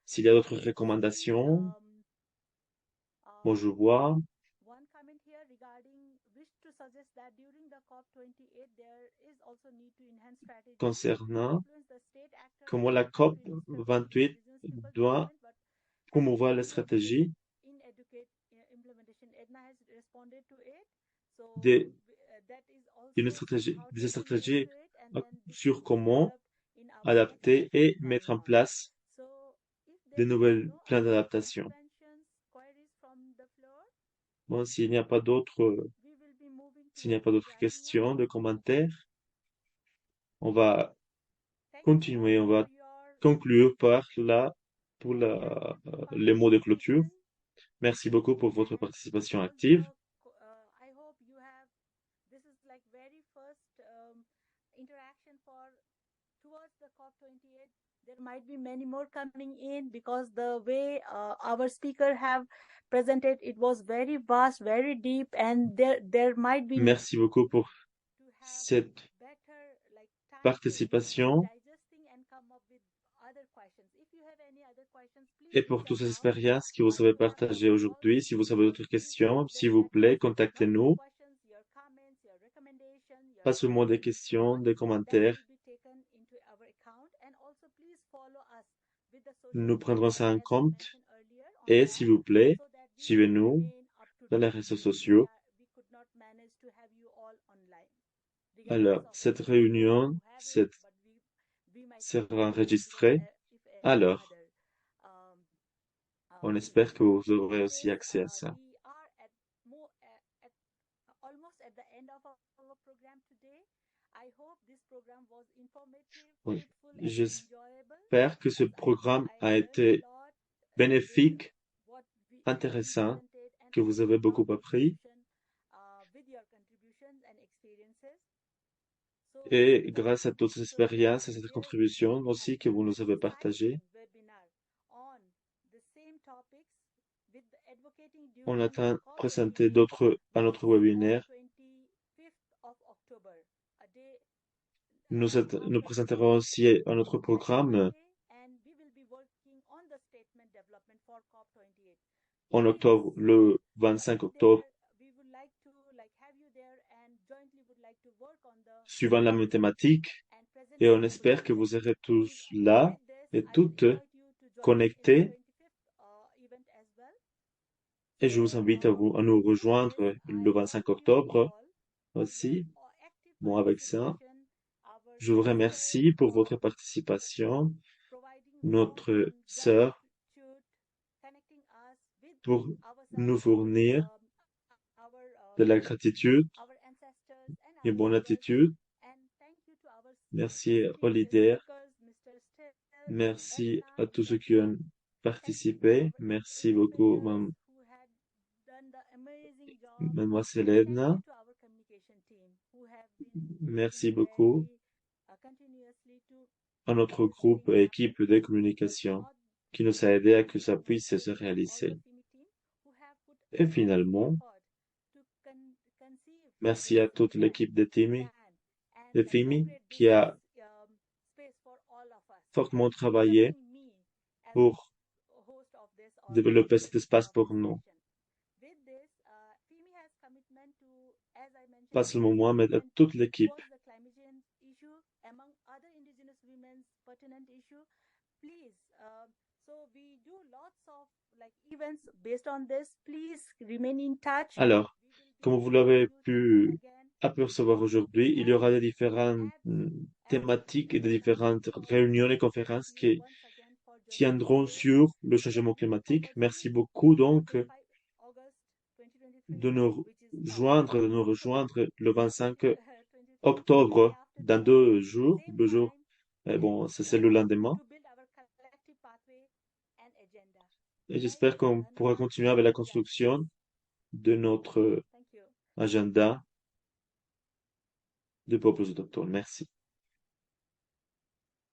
S'il y a d'autres recommandations, moi je vois. Concernant comment la COP 28 doit promouvoir la stratégie des stratégies sur comment adapter et mettre en place de nouvelles plans d'adaptation. Bon, s'il n'y a pas d'autres questions, de commentaires, on va continuer, on va conclure par les mots de clôture. Merci beaucoup pour votre participation active. There might be many more coming in because the way our speaker have presented, it was very vast, very deep, and there might be. Merci beaucoup pour cette participation et pour toutes ces expériences que vous avez partagées aujourd'hui. Si vous avez d'autres questions, s'il vous plaît, contactez-nous. Pas seulement des questions, des commentaires. Nous prendrons ça en compte et s'il vous plaît, suivez-nous dans les réseaux sociaux. Alors, cette réunion sera enregistrée. Alors, on espère que vous aurez aussi accès à ça. Oui. J'espère que ce programme a été bénéfique, intéressant, que vous avez beaucoup appris. Et grâce à toutes ces expériences et cette contribution aussi que vous nous avez partagées, on a présenté d'autres à notre webinaire. Nous présenterons aussi à notre programme en octobre, le 25 octobre, suivant la même thématique, et on espère que vous serez tous là et toutes connectés. Et je vous invite à nous rejoindre le 25 octobre aussi. Bon, avec ça, je vous remercie pour votre participation, notre sœur, pour nous fournir de la gratitude et bonne attitude. Merci au leader. Merci à tous ceux qui ont participé. Merci beaucoup, mademoiselle Edna. Merci beaucoup à notre groupe et équipe de communication qui nous a aidé à que ça puisse se réaliser. Et finalement, merci à toute l'équipe de FIMI qui a fortement travaillé pour développer cet espace pour nous. Pas seulement moi, mais à toute l'équipe. Alors, comme vous l'avez pu apercevoir aujourd'hui, il y aura des différentes thématiques et des différentes réunions et conférences qui tiendront sur le changement climatique. Merci beaucoup donc de nous rejoindre le 25 octobre dans 2 jours. 2 jours, bon, c'est le lendemain. Et j'espère qu'on pourra continuer avec la construction de notre agenda de peuples autochtones. Merci.